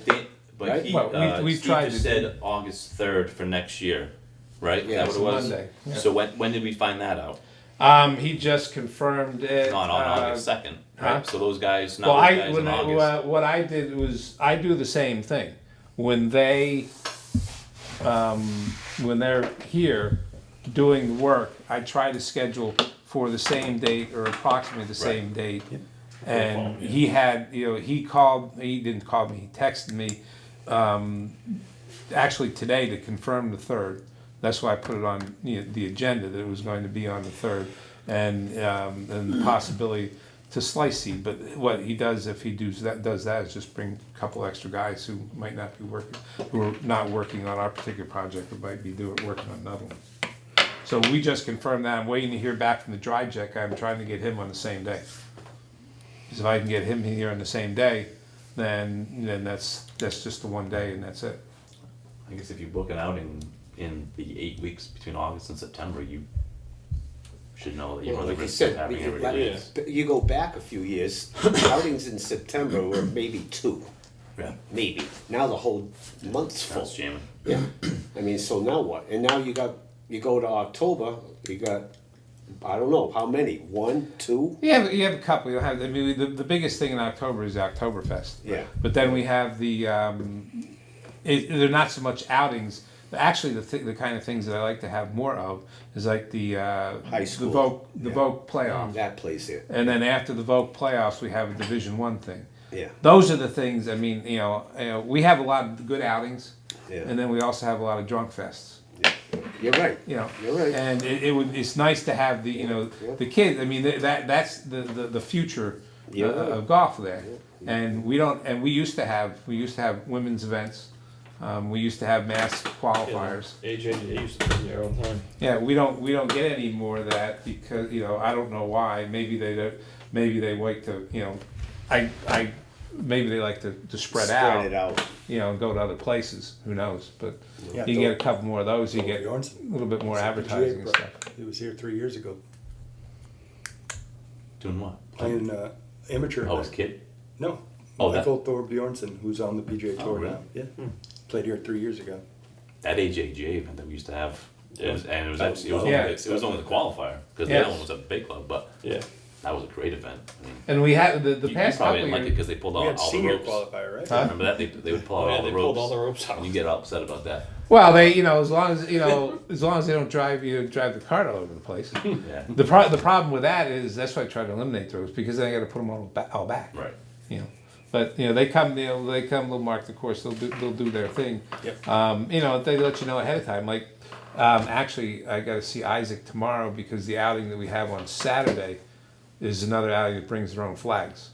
but Right? he, Well, we've Steve tried just to- said August 3rd for next year, right? Yeah, Is it's that what it a was? Monday, yeah. So when did we find that out? He just confirmed it. On August 2nd, right? huh? So those guys, Well, not those guys in August. what I did was I do the same thing when they're here doing the work. I try to schedule for the same date or approximately the same date. And he had, you know, he didn't call me, he texted me actually today to confirm the 3rd. That's why I put it on, you know, the agenda that it was going to be on the 3rd, and the possibility to slice seed. But what he does if he does that is just bring a couple extra guys who might not be working, who are not working on our particular project, but might be working on another one. So we just confirmed that. I'm waiting to hear back from the dry jet guy. I'm trying to get him on the same day. Because if I can get him here on the same day, then that's just the one day and that's it. I guess if you book an outing in the 8 weeks between August and September, you should know that you Well, run the like you risk of said, having you, everybody. you go back a few years, outings in September were maybe 2, Yeah, maybe. Now the whole month's full. that's jamming. Yeah, I mean, so now what? And now you go to October, you got, I don't know, how many? 1, 2? You have a couple. You'll have. I mean, the biggest thing in October is Oktoberfest. Yeah. But then we have the. They're not so much outings. Actually, the kind of things that I like to have more of is like the High school. the Vogue playoff, That place there. and then after the Vogue playoffs, we have a Division I thing. Yeah. Those are the things. I mean, you know, we have a lot of good outings, Yeah. and then we also have a lot of drunk fests. You're right. You know, You're right. and it's nice to have the Yeah. the kids. I mean that's the future Yeah. of golf there. And we used to have women's events. We used to have mass qualifiers. AJ used to be there all the time. Yeah, we don't get any more of that because, you know, I don't know why. Maybe they wait to, you know, I maybe they like to spread it out. you know, and go to other places. Who knows? But Yeah, you get a couple more of those, you get a Bjornson. little bit more It's a advertising PGA and pro. stuff. He was here 3 years ago Doing what? playing amateur. Oh, his kid? No. Oh, that- Michael Thor Bjornson, who's on the PGA Tour really? now. Yeah. Played here 3 years ago. That AJGA event that we used to have, it was actually, it was, Yeah. only, it was only the qualifier, because the Yeah. other one was a big club, but Yeah. that was a great event. I mean, And we had the you past probably couple didn't like it years. because they pulled We out had all the senior ropes. qualifier, right? Huh? Remember that? They would pull out Oh, yeah, all they the pulled ropes. all the ropes out. And you get all upset about that. Well, they, you know, as long as they don't drive the cart all over the place. Yeah. The problem with that is that's why I try to eliminate those, because then I got to put them all back. Right. You know, but you know they come, they'll mark the course, they'll do their thing. Yep. You know, they let you know ahead of time. Like, actually, I got to see Isaac tomorrow because the outing that we have on Saturday is another outing that brings their own flags.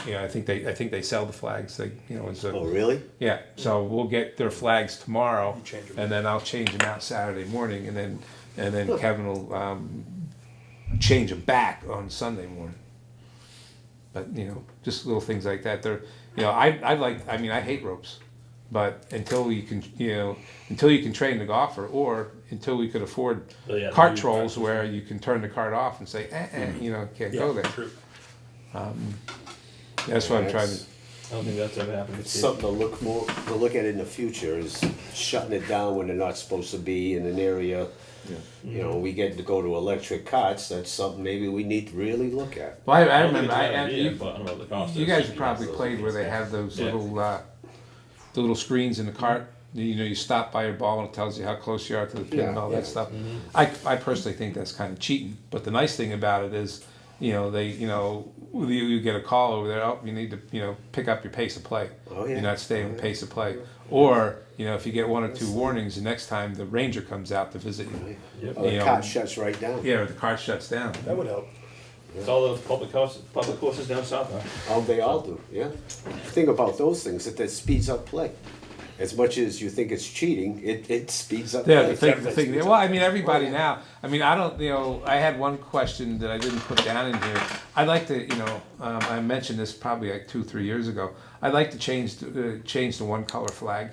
You know, I think they sell the flags. They, you know, it's a, Oh, really? yeah. So we'll get their flags tomorrow, You change 'em. and then I'll change them out Saturday morning, and then Kevin will change them back on Sunday morning. But you know, just little things like that. They're, you know, I mean, I hate ropes, but until you can train the golfer, or until we could afford Oh, yeah, cart the trolls practice. where you can turn the cart off and say, you know, can't go there. True. That's what I'm trying to. I don't think that's ever happened. It's something to look at in the future is shutting it down when they're not supposed to be in an area. You know, we get to go to electric carts. That's something maybe we need to really look at. Well, I don't think remember. it's a bad I, idea, you, but I don't know what the cost you is. guys have probably played where they have those Yeah. the little screens in the cart. You know, you stop by your ball and it tells you how close you are to the pin Yeah, and all yeah. that stuff. I personally think that's kind of cheating. But the nice thing about it is, you know, you get a call over there. Oh, you need to, you know, pick up your pace of play. Oh, yeah. You're not staying with pace of play. Or, you know, if you get one or two warnings, the next time the ranger comes out to visit you. Yep. Oh, the You know, cart shuts right down. Yeah, or the cart shuts down. That would help. It's all those public courses down south. Oh, they all do, yeah. The thing about those things is that speeds up play. As much as you think it's cheating, it speeds up Yeah, play. the thing. Well, I mean, everybody now. I mean, I don't. You know, I had one question that I didn't put down in here. I'd like to. You know, I mentioned this probably like 2-3 years ago. I'd like to change the one color flag.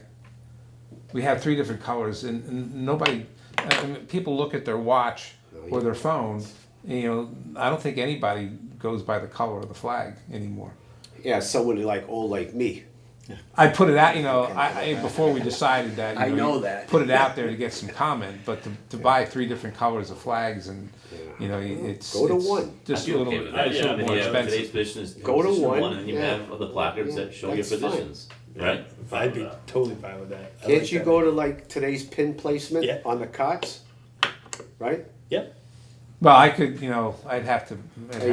We have 3 different colors, and nobody. I mean, people look at their watch or their phone. You know, I don't think anybody goes by the color of the flag anymore. Yeah, someone like me. I put it out, you know, I before we decided that. You I know that. Put it out there to get some comment, but to buy 3 different colors of flags and, you know, it's Go to it's one. just I'd a be little, okay with that. it's a Yeah, little I more mean, Today's expensive. position is Go to position one, and you yeah. have the placards that show your That's fine. positions, right? I'd be totally fine with that. I Can't like you that. go to like today's pin placement Yeah. on the carts? Right? Yeah. Well, I could, you know, I'd have to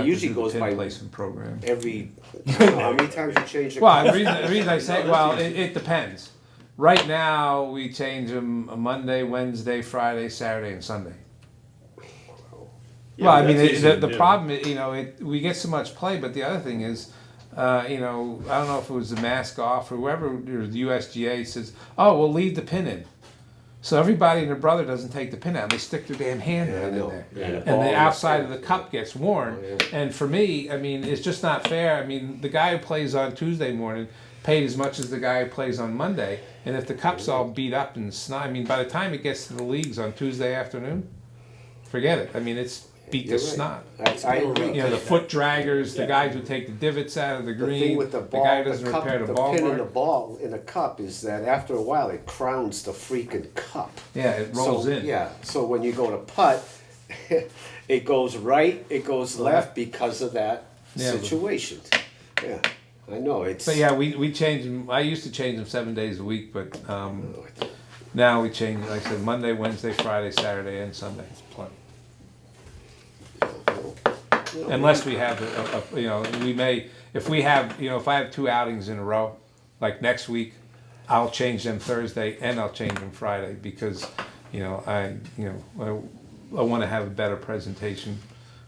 usually do the goes pin by- placement program. Every, I don't know how many times you change the Well, cart? the reason I say, well, it depends. Right now, we change them Monday, Wednesday, Friday, Saturday, and Sunday. Yeah, Well, I but mean, that's easy to the do. problem, you know, we get so much play, but the other thing is, you know, I don't know if it was the mask off or whoever, or the USGA says, oh, we'll leave the pin in. So everybody and their brother doesn't take the pin out. They stick their damn hand Yeah, I in know. there. Yeah, And ball the is outside good. of the cup gets worn. Oh, yeah. And for me, I mean, it's just not fair. I mean, the guy who plays on Tuesday morning paid as much as the guy who plays on Monday. And if the cup's all beat up and snot, I mean, by the time it gets to the leagues on Tuesday afternoon, forget it. I mean, it's beat to You're right. snot. I agree. You know, the foot draggers, the guys who take the divots out of the The green, thing with the ball, guy who the doesn't cup, repair the the ball pin in the mark. ball in the cup is that after a while it crowns the freaking cup. Yeah, it rolls So, in. Yeah, so when you go to putt, it goes right, it goes left because of that Yeah, but- situation. Yeah, I know it's. But yeah, we change them. I used to change them 7 days a week, but now we change, like I said, Monday, Wednesday, Friday, Saturday, and Sunday. Unless we have, you know, we may, if we have, you know, if I have 2 outings in a row, like next week, I'll change them Thursday and I'll change them Friday because, you know, I want to have a better presentation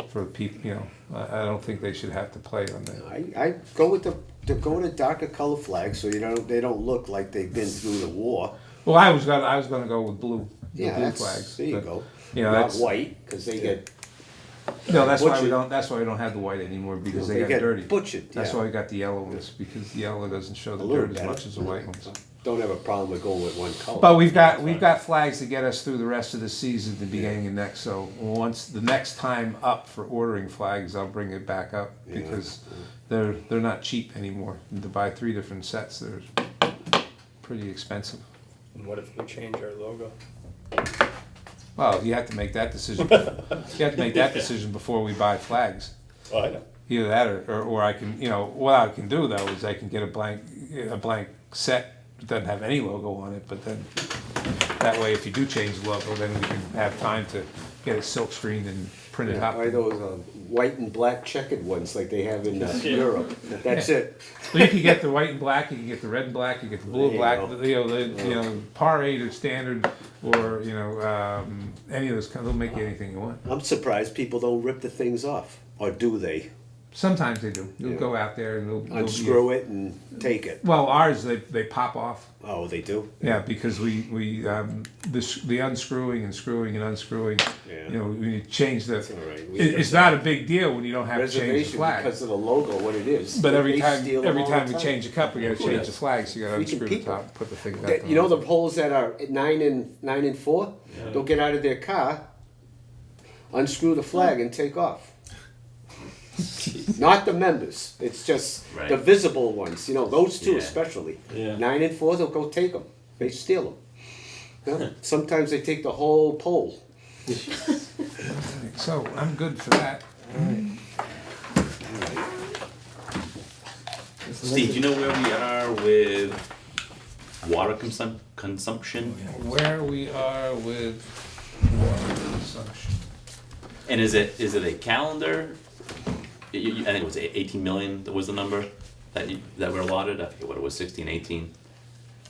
for people. You know, I don't think they should have to play on that. I go with the darker color flags so they don't look like they've been through the war. Well, I was gonna go with blue. Yeah, blue that's, flags. there you but, go. You know, Not that's white because they get No, that's why we Butchered. don't, that's why we don't have the white anymore, because they got get dirty. butchered, That's yeah. why we got the yellow ones, because the yellow doesn't show the A little dirt as better. much as the white ones. Don't have a problem with going with one color. But we've got flags to get us through the rest of the season, the beginning of next, so once, the next time up for ordering flags, I'll bring it back up, Yeah. because they're not cheap anymore. And to buy 3 different sets, they're pretty expensive. And what if we change our logo? Well, you have to make that decision. You have to make that decision before we buy flags. Oh, I know. Either that, or I can, what I can do though is I can get a blank set that doesn't have any logo on it, but then that way, if you do change the logo, then we can have time to get it silk screened and printed up. Buy those white and black checkered ones like they have in Europe. That's it. Well, you can get the white and black, you can get the red and black, you get the blue and black, There you the par 8 or standard, or any of those. They'll make you anything you want. I'm surprised people don't rip the things off, or do they? Sometimes they do. They'll Yeah. go out there and they'll Unscrew it and take it. Well, ours they pop off. Oh, they do? Yeah, because the unscrewing and screwing and unscrewing. Yeah. We change the. That's all right. It's not a big deal when you don't have to change the Reservation flag. because of the logo, what it is. But every They time steal them all the we change a cup, we got to change the flag. So you got to We can unscrew the keep 'em. top, put the thing back on. You know the holes that are at 9 and 4? Don't get out of their car, unscrew the flag and take off. Not the members. It's just Right. the visible ones. Those two Yeah. especially. Yeah. 9 and 4, they'll go take them. They steal them. Yeah. Sometimes they take the whole pole. So I'm good for that. Steve, do you know where we are with water consumption? Where we are with water consumption. And is it a calendar? I think it was 18 million. That was the number that were allotted. I forget what it was, 16, 18.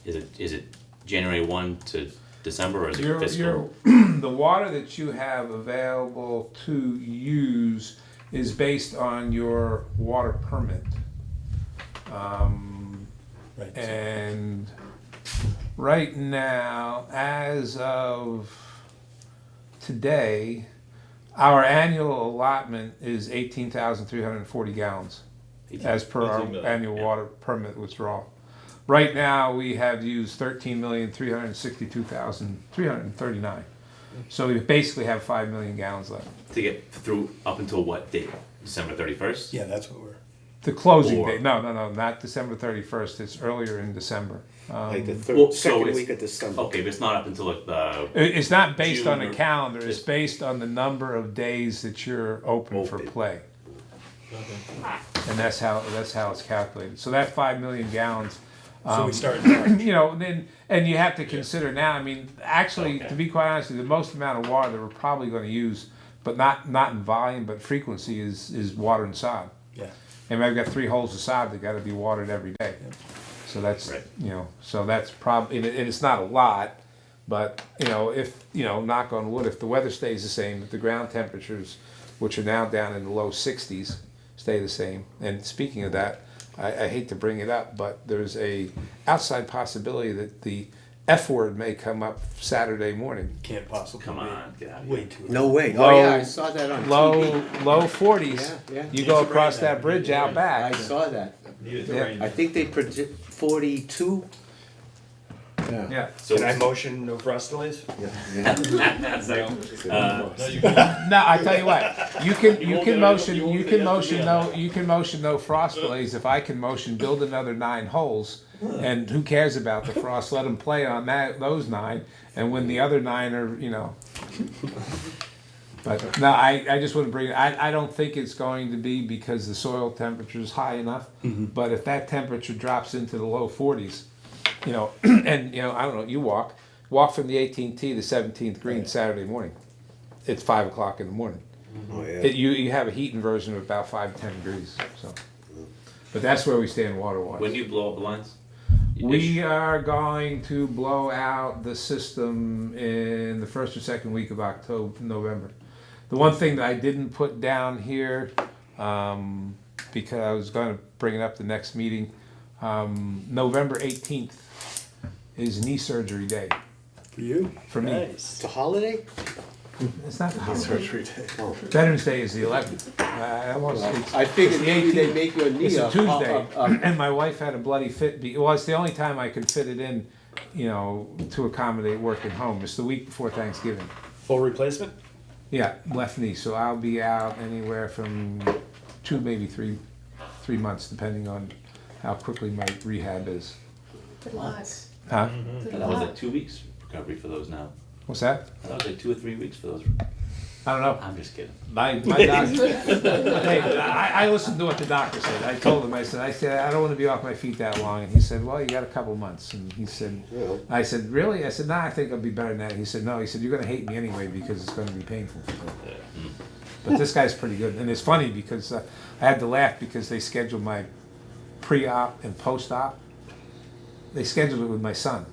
Is it January 1 to December, or is it fiscal? The water that you have available to use is based on your water permit. Right. And right now, as of today, our annual allotment is 18,340 gallons, as per our 18 million, annual yeah. water permit withdrawal. Right now, we have used 13,362,339. So we basically have 5 million gallons left. To get through up until what date? December 31st? Yeah, that's what we're. The closing Or- date, no, not December 31st, it's earlier in December. Like the Well, so second it's- week of December. Okay, but it's not up until like the. It's not based June on a or- calendar, it's just- based on the number of days that you're open for Open. play. And that's how it's calculated. So that 5 million gallons, So we start in March. and you have to consider now, I mean, actually, to be quite honest with you, the most amount of water that we're probably gonna use, but not in volume, but frequency is water and sod. Yeah. And I've got 3 holes of sod that gotta be watered every day. So that's, Right. so that's probably, and it's not a lot, but, if, knock on wood, if the weather stays the same, if the ground temperatures, which are now down in the low 60s, stay the same. And speaking of that, I hate to bring it up, but there's a outside possibility that the F word may come up Saturday morning. Can't possibly. Come be. on, get out of Way here. too. No way. Low- Oh yeah, I saw that on TV. Low 40s. Yeah. You It's go rain across now. that bridge out I back. saw that. Needed to Yeah. rain. I think they predict 42. Yeah. So Can I motion no frost delays? That's like, No, you can't. No, I tell you what, you can won't get motion, it- you won't you get can it motion up no, again. you can motion no frost delays if I can motion build another 9 holes. And who cares about the frost? Let them play on those 9, and when the other 9 are, But no, I just want to bring. I don't think it's going to be because the soil temperature is high enough. But if that temperature drops into the low 40s, and I don't know, you walk from the 18th tee to 17th green Saturday morning. It's 5 o'clock in the morning. Oh yeah. You have a heat inversion of about 5 to 10 degrees. So, but that's where we stand water-wise. when do you blow up the lines? We are going to blow out the system in the first or second week of November. The one thing that I didn't put down here, because I was going to bring it up the next meeting, November 18th is knee surgery day For you. for me. Nice. It's a holiday? It's not the holiday. Surgery day. Veterans Day is the 11th. I almost, I figured it's the maybe they 18th. make your knee It's a up. Tuesday, and my wife had a bloody fit. Well, it's the only time I could fit it in, you know, to accommodate working home. It's the week before Thanksgiving. Full replacement? Yeah, left knee. So I'll be out anywhere from 2, maybe 3 months, depending on how quickly my rehab is. Good luck. Huh? Good I thought it was luck. like 2 weeks recovery for those now. What's that? I thought it was like 2 or 3 weeks for those. I don't know. I'm just kidding. My doctor. Hey, I listened to what the doctor said. I told him. I said I don't want to be off my feet that long. And he said, well, you got a couple months. And he said, Yeah. I said, really? I said, nah, I think I'll be better than that. He said, no. He said, you're going to hate me anyway because it's going to be painful. But this guy's pretty good. And it's funny because I had to laugh because they scheduled my pre-op and post-op. They scheduled it with my son.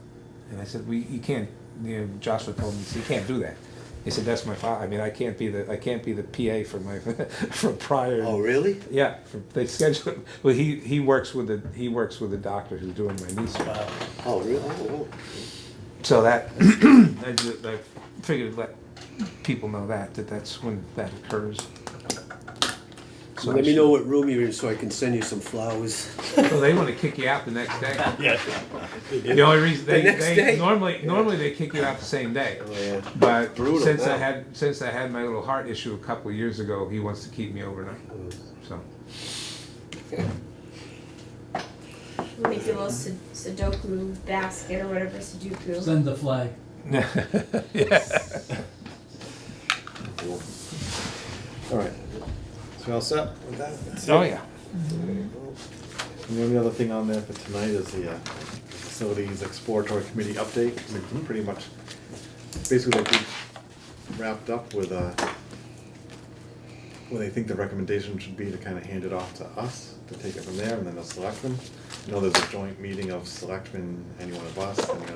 And I said, you can't, you know, Joshua told me, he said, you can't do that. He said, that's my father. I mean, I can't be the PA for my, for prior. Oh, really? Yeah, they scheduled, well, he works with the doctor who's doing my knee surgery. Oh, really? Oh, So that, I figured to let people know that's when that occurs. So Let me know what room you're in so I can send you some flowers. So they want to kick you out the next day. Yeah. The only reason The next day? normally they kick you out the same day. Oh, yeah. But Brutal, since I wow. had my little heart issue a couple of years ago, he wants to keep me overnight. So We'll make you a little Sudoku basket or whatever Sudoku. Send the flag. All right. So we all set with that? That's oh it? yeah. And the only other thing on there for tonight is the Facilities Exploratory Committee update. We pretty much, basically like we wrapped up with what they think the recommendation should be to kind of hand it off to us to take it from there, and then the selectmen. You know, there's a joint meeting of selectmen, any one of us, and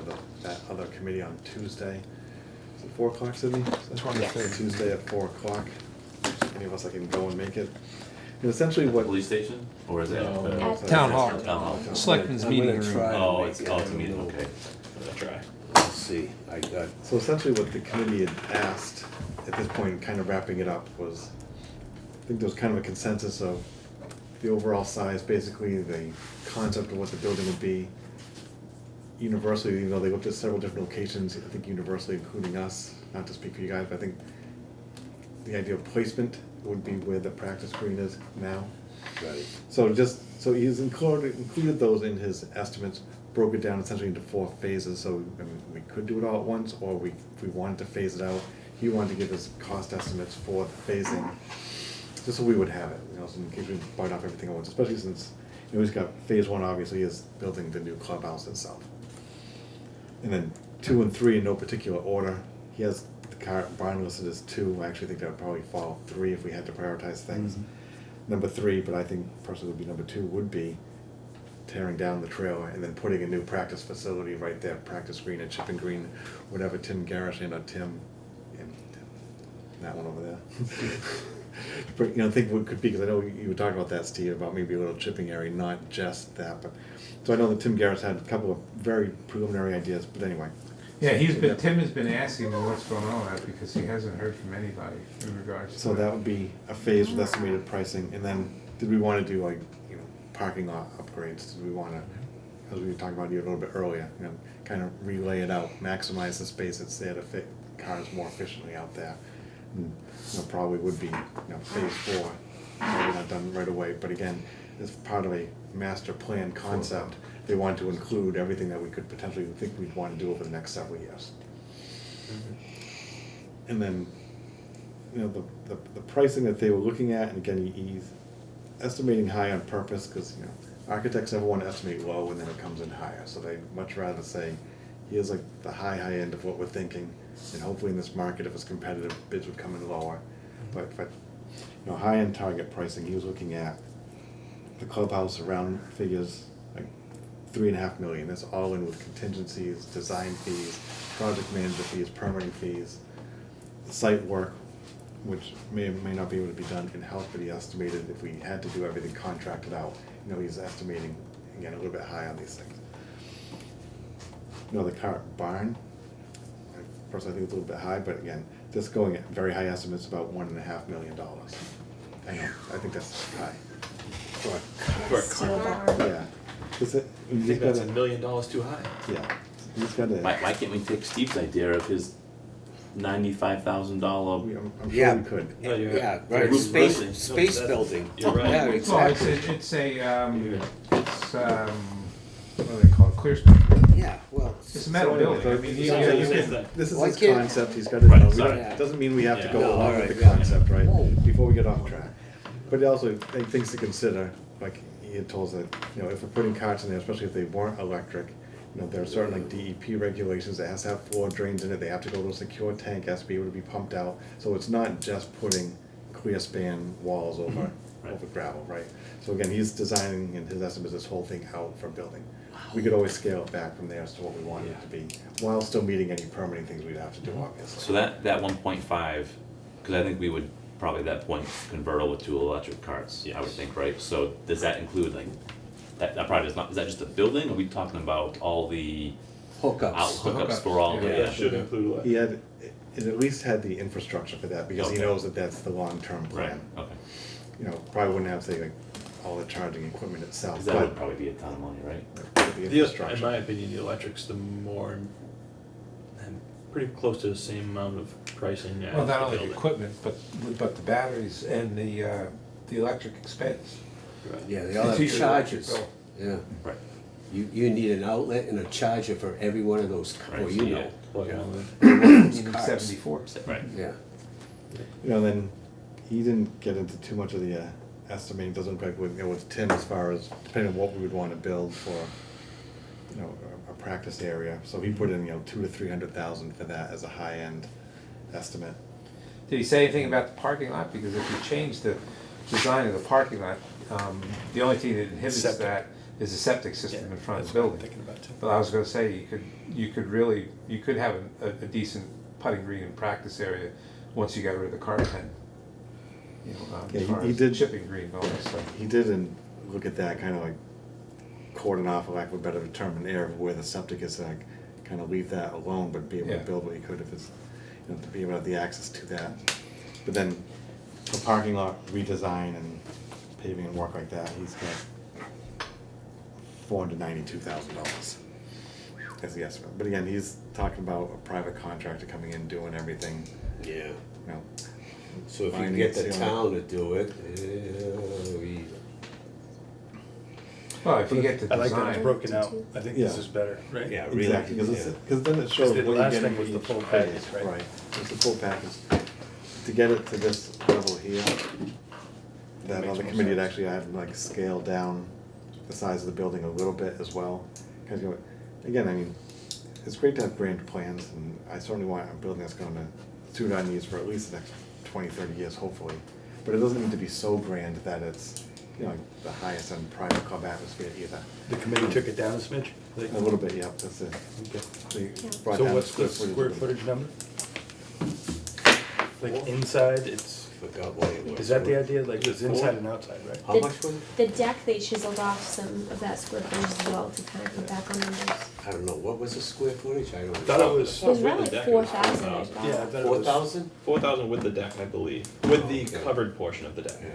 that other committee on Tuesday. Is it 4 o'clock, Sydney? 23rd. Tuesday at 4 o'clock. Any of us that can go and make it. And essentially what. Police station? Or is it? At Town hall. Town hall. Selectmen's I'm meeting gonna room. try. Oh, it's a meeting, No. okay. Try. Let's see, I got, So essentially what the committee had asked, at this point, kind of wrapping it up, was, I think there was kind of a consensus of the overall size, basically, the concept of what the building would be. Universally, you know, they looked at several different locations, I think universally including us, not to speak for you guys, but I think the idea of placement would be where the practice green is now. got it. So he's included those in his estimates, broke it down essentially into 4 phases, so I mean, we could do it all at once, or if we wanted to phase it out, he wanted to give us cost estimates for the phasing, just so we would have it, you know, so in case we bite off everything at once, especially since, you know, he's got phase 1 obviously is building the new clubhouse itself. And then 2 and 3 in no particular order, he has the barn listed as 2, I actually think that would probably fall 3 if we had to prioritize things. Number 3, but I think personally would be number 2, would be tearing down the trailer and then putting a new practice facility right there, practice green and chipping green, whatever Tim Garrish and that one over there. But, you know, think what could be, because I know you were talking about that, Steve, about maybe a little chipping area, not just that, but, so I know that Tim Garrish had a couple of very preliminary ideas, but anyway. Yeah, Tim has been asking me what's going on with that because he hasn't heard from anybody in regards to So that would be a phase with estimated pricing, and then, did we wanna do like, you know, parking lot upgrades, did we wanna, as we were talking about you a little bit earlier, you know, kind of relay it out, maximize the space that's there to fit cars more efficiently out there. And, you know, probably would be, you know, phase 4, probably not done right away, but again, as part of a master plan concept, they want to include everything that we could potentially think we'd want to do over the next several years. And then, you know, the pricing that they were looking at, and again, he's estimating high on purpose, because, you know, architects ever want to estimate low and then it comes in higher, so they'd much rather say, here's like the high end of what we're thinking, and hopefully in this market, if it's competitive, bids would come in lower. But, you know, high-end target pricing, he was looking at the clubhouse around figures like $3.5 million. That's all in with contingencies, design fees, project manager fees, permitting fees, site work, which may or may not be able to be done in-house, but he estimated if we had to do everything contracted out, you know, he's estimating, again, a little bit high on these things. You know, the car barn, personally think it's a little bit high, but again, just going at very high estimates, about $1.5 million. I know, I think that's high. For a Steel car. barn. Yeah. Is it, I think that's $1 million too high. yeah, he's got Why, a, why can't we take Steve's idea of his $95,000? I'm Yeah. sure we could. No, you're Yeah, right. right, Roof space, building. space No, that- building. you're right. Yeah, Well, exactly. it's what do they call it, clear space. Yeah, well, It's a metal So building, I anyway, mean, so- you so you you can, can- This is Why his can't- concept, he's got it, Right, we sorry. don't, doesn't mean we have to Yeah. go No, along alright, with the yeah. concept, right? Whoa. Before we get off track. But also, things to consider, like he had told us that, you know, if we're putting carts in there, especially if they weren't electric, you know, there are certain like DEP regulations that has to have floor drains in it, they have to go to a secure tank, has to be able to be pumped out. So it's not just putting clear span walls over, over gravel, right? So again, he's designing in his estimates this whole thing out for building. We could always scale it back from there as to what we want it to be, while still meeting any permitting things we'd have to do, obviously. So that 1.5, because I think we would probably at that point convert over to electric carts, I would think, right? So does that include like, that probably does not, is that just the building, or are we talking about all the out hookups. hookups for all the? Yeah. Yeah, should include He had, it at least had the infrastructure for that, because he Okay. knows that that's the long-term Right, plan. okay. You know, probably wouldn't have, say, like, all the charging equipment itself, 'Cause that would but probably be a ton of money, right? the In infrastructure. my opinion, the electric's the more, and pretty close to the same amount of pricing as well, not the only building. equipment, but the batteries and the electric expense. Right. Yeah, they all Into have your electric charges. bill. Yeah. Right. You need an outlet and a charger for every one of those, Right, well, so you yeah. know. Plug it Yeah. all in. Those You need carts. 74. Right. Yeah. You know, then, he didn't get into too much of the estimating, doesn't look like with, you know, with Tim as far as, depending on what we would wanna build for, you know, a practice area. So he put in, you know, 200,000 to 300,000 for that as a high-end estimate. Did he say anything about the parking lot? Because if you change the design of the parking lot, the only thing that inhibits Septic. that is the septic system in front of That's the what I'm building. thinking about too. But I was gonna say, you could really, you could have a decent putting green and practice area once you got rid of the car tent. You know, Yeah, as far he as did- chipping green and all that stuff. He didn't look at that, kinda like cordon off, for lack of a better term, an area of where the septic is, like, kinda leave that alone, but be able to Yeah. build what he could if it's, you know, to be able to have the access to that. But then, the parking lot redesign and paving and work like that, he's got $492,000 as the estimate. But again, he's talking about a private contractor coming in, doing everything, Yeah. you know. So if you can Finding get it, the sealing it. town to do it, Well, if you get the I like that it's design, broken out. I think this Yeah. is better, right? yeah, really. Exactly, because yeah. then it shows the what you're last getting thing was for the each full phase, package, right? It's the full package. To get it to this level here, that Makes other more committee had sense. actually had like scale down the size of the building a little bit as well. Because, you know, again, I mean, it's great to have grand plans, and I certainly want a building that's gonna suit our needs for at least the next 20, 30 years, hopefully. But it doesn't need to be so grand that it's, you know, like the highest end private club atmosphere either. The committee took it down a smidge? Like- A little bit, yeah, that's it. Okay. They brought So down what's the footage square of it. footage number? Like inside, it's, Forgot what it was. is that the idea? Like it's Four? inside and outside, right? How much was it? The deck, they chiseled off some of that square footage as well to kind of put back on numbers. I don't know, what was the square footage? I don't Thought know. it was, It was With around the like deck, it was 4,000, I 4,000. thought. yeah, I thought it 4,000? 4,000 with the deck, I believe, with the Okay. covered portion of the deck. Yeah.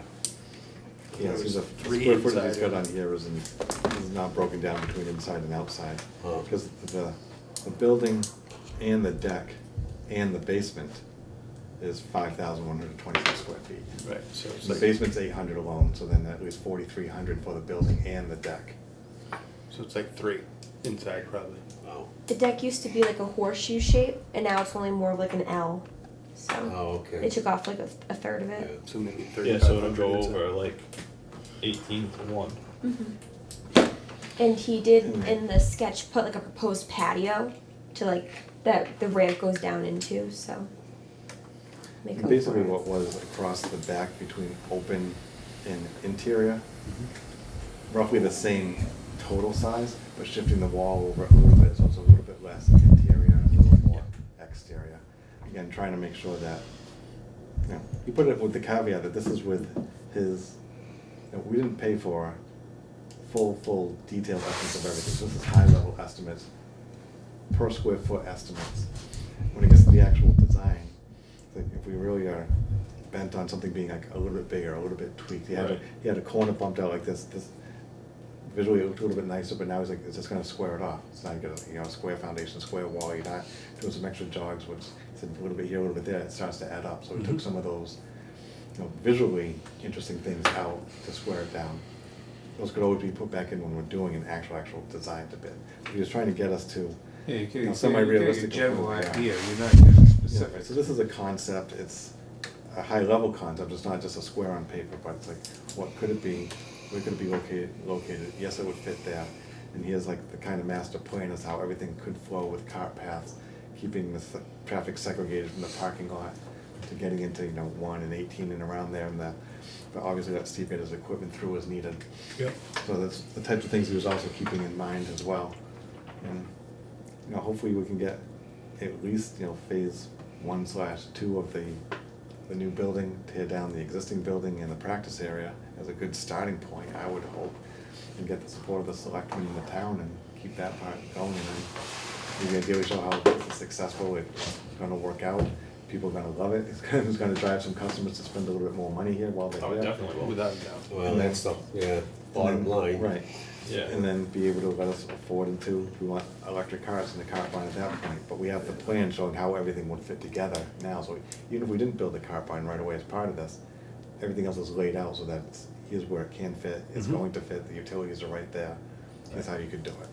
Yeah, so the Three square footage he's inside got on and- here is not broken down between inside and outside. Oh. Because the building and the deck and the basement is 5,126 square feet. right, so it's The like, basement's 800 alone, so then that leaves 4,300 for the building and the deck. so it's like 3 inside probably. Oh, The deck used to be like a horseshoe shape, and now it's only more of like an L. So oh, they okay. took off like a third of Yeah. it. So maybe Yeah, so it'll 3,500 go inside. over like 18 to 1. And he did in the sketch put like a proposed patio to like that the ramp goes down into. So make And up basically for it. what was across the back between open and interior, roughly the same total size, but shifting the wall over a little bit, so it's a little bit less interior and a little more exterior. Again, trying to make sure that, you know, you put it with the caveat that this is with his, you know, we didn't pay for full detailed estimates of everything, so this is high level estimates, per square foot estimates. When it gets to the actual design, like if we really are bent on something being like a little bit bigger, a little bit tweaked, he had a corner bumped out like this, visually it looked a little bit nicer, but now he's like, it's just gonna square it off. It's not gonna, square foundation, square wall, you're not doing some extra jogs, which is a little bit here, a little bit there, it starts to add up. So we took some of those, visually interesting things out to square it down. Those could always be put back in when we're doing an actual design to bid. We're just trying to get us to, Yeah, you get a semi-realistic general approach, yeah. idea, you're not getting yeah, specific. right. So this is a concept, it's a high level concept, it's not just a square on paper, but it's like, what could it be? Where could it be located? Yes, it would fit there. And here's like the kind of master plan is how everything could flow with cart paths, keeping the traffic segregated from the parking lot to getting into, 1 and 18 and around there, and but obviously that steep as equipment through as needed. Yep. So that's the types of things he was also keeping in mind as well. And, hopefully we can get at least, phase 1/2 of the new building, tear down the existing building and the practice area as a good starting point, I would hope, and get the support of the selectmen in the town and keep that part going, and then maybe ideally show how it's successful, it's gonna work out, people are gonna love it, it's gonna drive some customers to spend a little bit more money here while they're Oh, here. it definitely will. Without a doubt. Well, that's the, bottom line. Right. Yeah. And then be able to let us afford into, if we want electric cars in the car barn at that point. But we have the plan showing how everything would fit together now, so even if we didn't build the car barn right away as part of this, everything else is laid out so that here's where it can fit, it's going to fit, the utilities are right there, that's how you could do it.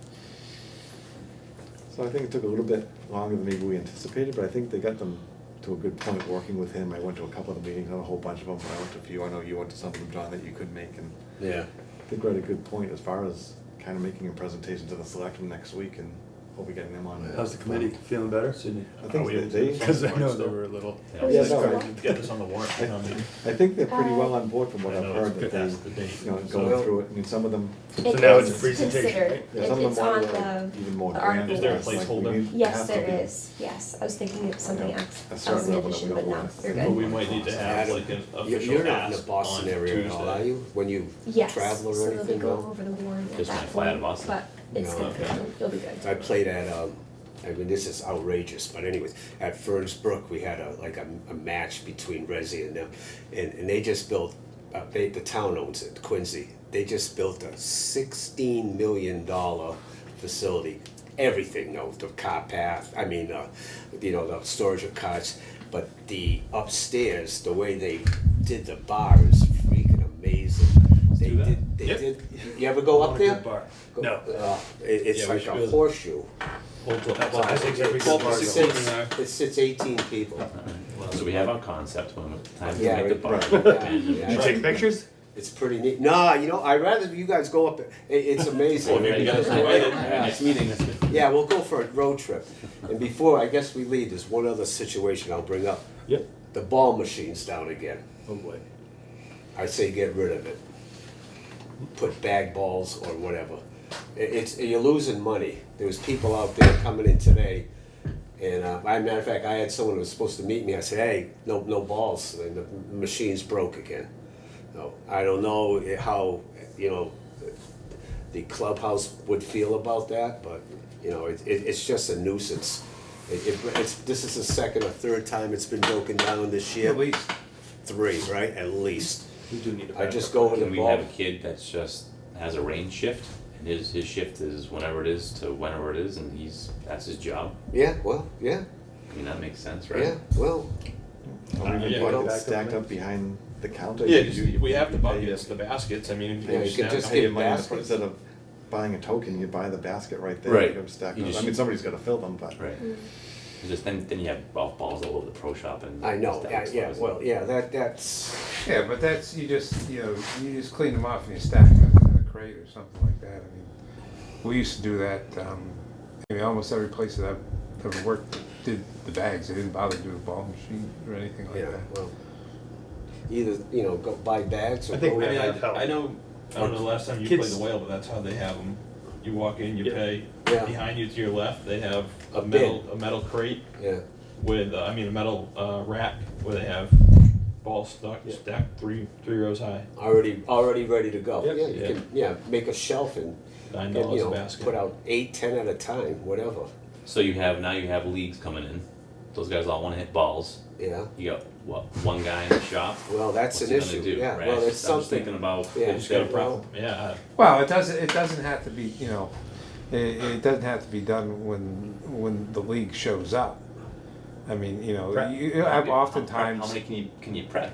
So I think it took a little bit longer than maybe we anticipated, but I think they got them to a good point working with him. I went to a couple of the meetings, not a whole bunch of them, but I went to a few, I know you went to some of them, John, that you could make, and Yeah. I think we're at a good point as far as kind of making a presentation to the selectmen next week and hopefully getting them on. How's the committee? Feeling better? Sydney. I think Are we able to they- get this on Because the I know warrant they still? were a little. Yeah, no, Get this on the warrant. for town meeting. I think they're pretty well on board from what I I've know, heard, it's that good, that's the they, date. going So- through it, I mean, some of them, So now it's a is presentation, considered. right? yeah, some of them It's on wanted like the even more the grand. article. Is there a It's like we placeholder? need- it Yes, has to there be. is. Yes, I was thinking of something else. A Else certain in level that addition, we but don't no, want. you're But good. we might need to have like an official You're not in the ask Boston on area at all, are Tuesday. you? When you Yes, travel or so they'll be anything? going No? over the warrant at Just that might fly out of point, Boston. but it's No. gonna be, you'll be good. I played at, I mean, this is outrageous, but anyways, at Ferns Brook, we had a match between Resi and them, and they just built, the town owns it, Quincy, they just built a $16 million facility. Everything, the car path, I mean, the storage of cars, but the upstairs, the way they did the bar is freaking amazing. They do that. did, Yep. you ever go On up a there? good bar. Go- No. It's Yeah, we like should a go. horseshoe. Hold till- Well, I think every Twelve good to bar It goes. sixteen sits, in there. it sits 18 people. So we have our concept, when it's time to Yeah, make the right, bar. right, And- yeah. You take pictures? It's pretty neat. No, I'd rather you guys go up there. It's amazing. Well, maybe you got us invited, Yeah. next meeting. Yeah, we'll go for a road trip. And before I guess we leave, there's one other situation I'll bring up. Yep. The ball machine's down again. Oh boy. I say get rid of it. Put bag balls or whatever. You're losing money. There was people out there coming in today, and as a matter of fact, I had someone who was supposed to meet me. I said, "Hey, no balls. And the machine's broke again." No, I don't know how the clubhouse would feel about that, but it's just a nuisance. This is the second or third time it's been broken down this year. At least. 3, right? At least. We do need a I just backup. go with Can the we ball. have a kid that's just, has a range shift, and his shift is whenever it is to whenever it is, and that's his job? Yeah, well, yeah, I mean, that makes sense, right? yeah, well, Or Yeah, even you put know, it backup stacked mix. up behind the counter. Yeah, You- we have the you pay buckets, the baskets, I mean, if Yeah, you you just could snap just them. Pay get your money in the baskets. instead of buying a token, you buy the basket right there. Right. You can stack You those. just- I mean, somebody's gotta fill them, but. Right. It's just then you have golf balls all over the pro shop and. I know, stuff, yeah, so yeah, it's- well, yeah, that's, Yeah, but that's, you just clean them off and you stack them in a crate or something like that. I mean, we used to do that, I mean, almost every place that I've ever worked did the bags. They didn't bother to do the ball machine or anything like yeah, that. well, either, go buy bags or I think go. we I mean, have help. I don't know the last time you Kids- played the whale, but that's how they have them. You walk in, you Yeah. pay. Yeah. Behind you to your left, they have A a metal crate Yeah, with, a metal rack where they have balls Yeah. stacked three rows high. already ready to go. Yep. Yeah, you Yeah. can, make a shelf and, $9 a basket. put out 8, 10 at a time, whatever. So now you have leagues coming in, those guys all wanna hit balls. Yeah. You got, what, one guy in the shop? Well, that's What's an he gonna issue. do, Yeah. right? Well, it's I'm just something. thinking about, Yeah. Just gotta Well, yeah. Well, it doesn't have to be, you know, it doesn't have to be done when the league shows up. I mean, you know, Prep. you have oftentimes. How many can you prep?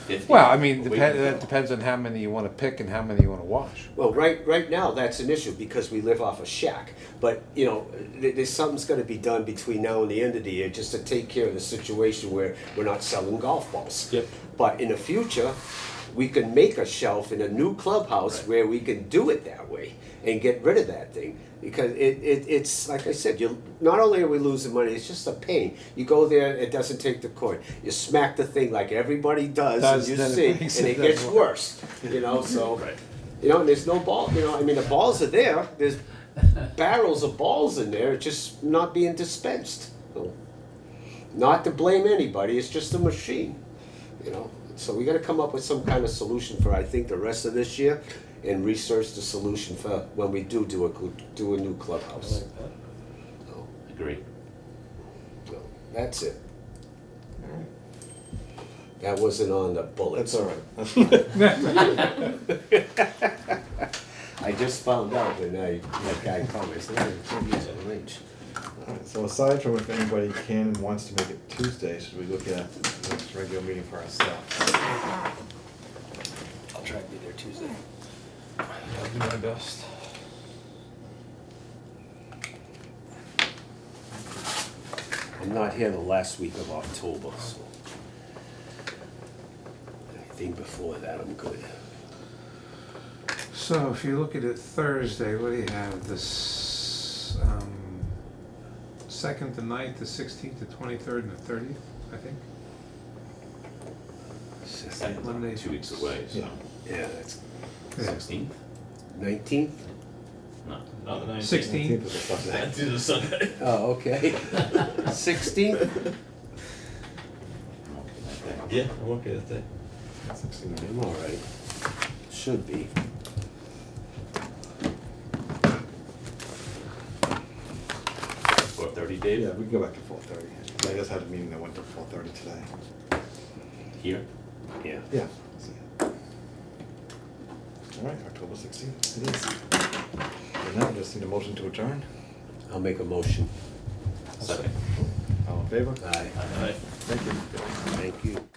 50? Well, I mean, A week that before? depends on how many you want to pick and how many you want to wash. Well, right now, that's an issue because we live off a shack. But, you know, there's something's gonna be done between now and the end of the year just to take care of the situation where we're not selling golf balls. Yep. But in the future, we can make a shelf in a new clubhouse Right. where we can do it that way and get rid of that thing. Because it's, like I said, not only are we losing money, it's just a pain. You go there, it doesn't take the coin. You smack the thing like everybody does and you Then see, it makes and it it gets doesn't worse, you know, so. Right. You know, and there's no ball, you know, I mean, the balls are there, there's barrels of balls in there, it's just not being dispensed. So, not to blame anybody, it's just a machine, you know. So we gotta come up with some kind of solution for, I think, the rest of this year, and research the solution for when we do a new clubhouse. So, Agree. so, that's it. That wasn't on the bullets. That's all right. That's fine. I just found out when that guy comments, he's a range. All right, so aside from if anybody can and wants to make it Tuesday, should we look at the next regular meeting for ourselves? I'll try to be there Tuesday. I'll do my best. I'm not here the last week of October, so I think before that I'm good. So if you look at it Thursday, what do you have? This 2nd, the 9th, the 16th, the 23rd, and the 30th, I think. Second, Monday. 2 weeks away, so. Yeah. Yeah, that's Yeah. 16th? 19th? No. Not the 19th. 16th. 19th is a Sunday. That's a Sunday. Oh, okay. 16th? Yeah, I'm okay with that. 16th. I'm all right. Should be. Or 30 days? Yeah, we can go back to 4:30. I just had a meeting that went to 4:30 today. Here? Yeah. Yeah. All right, October 16th it is. And now, just need a motion to adjourn. I'll make a motion. Second. All in favor? Aye. Alright. Thank you. Thank you.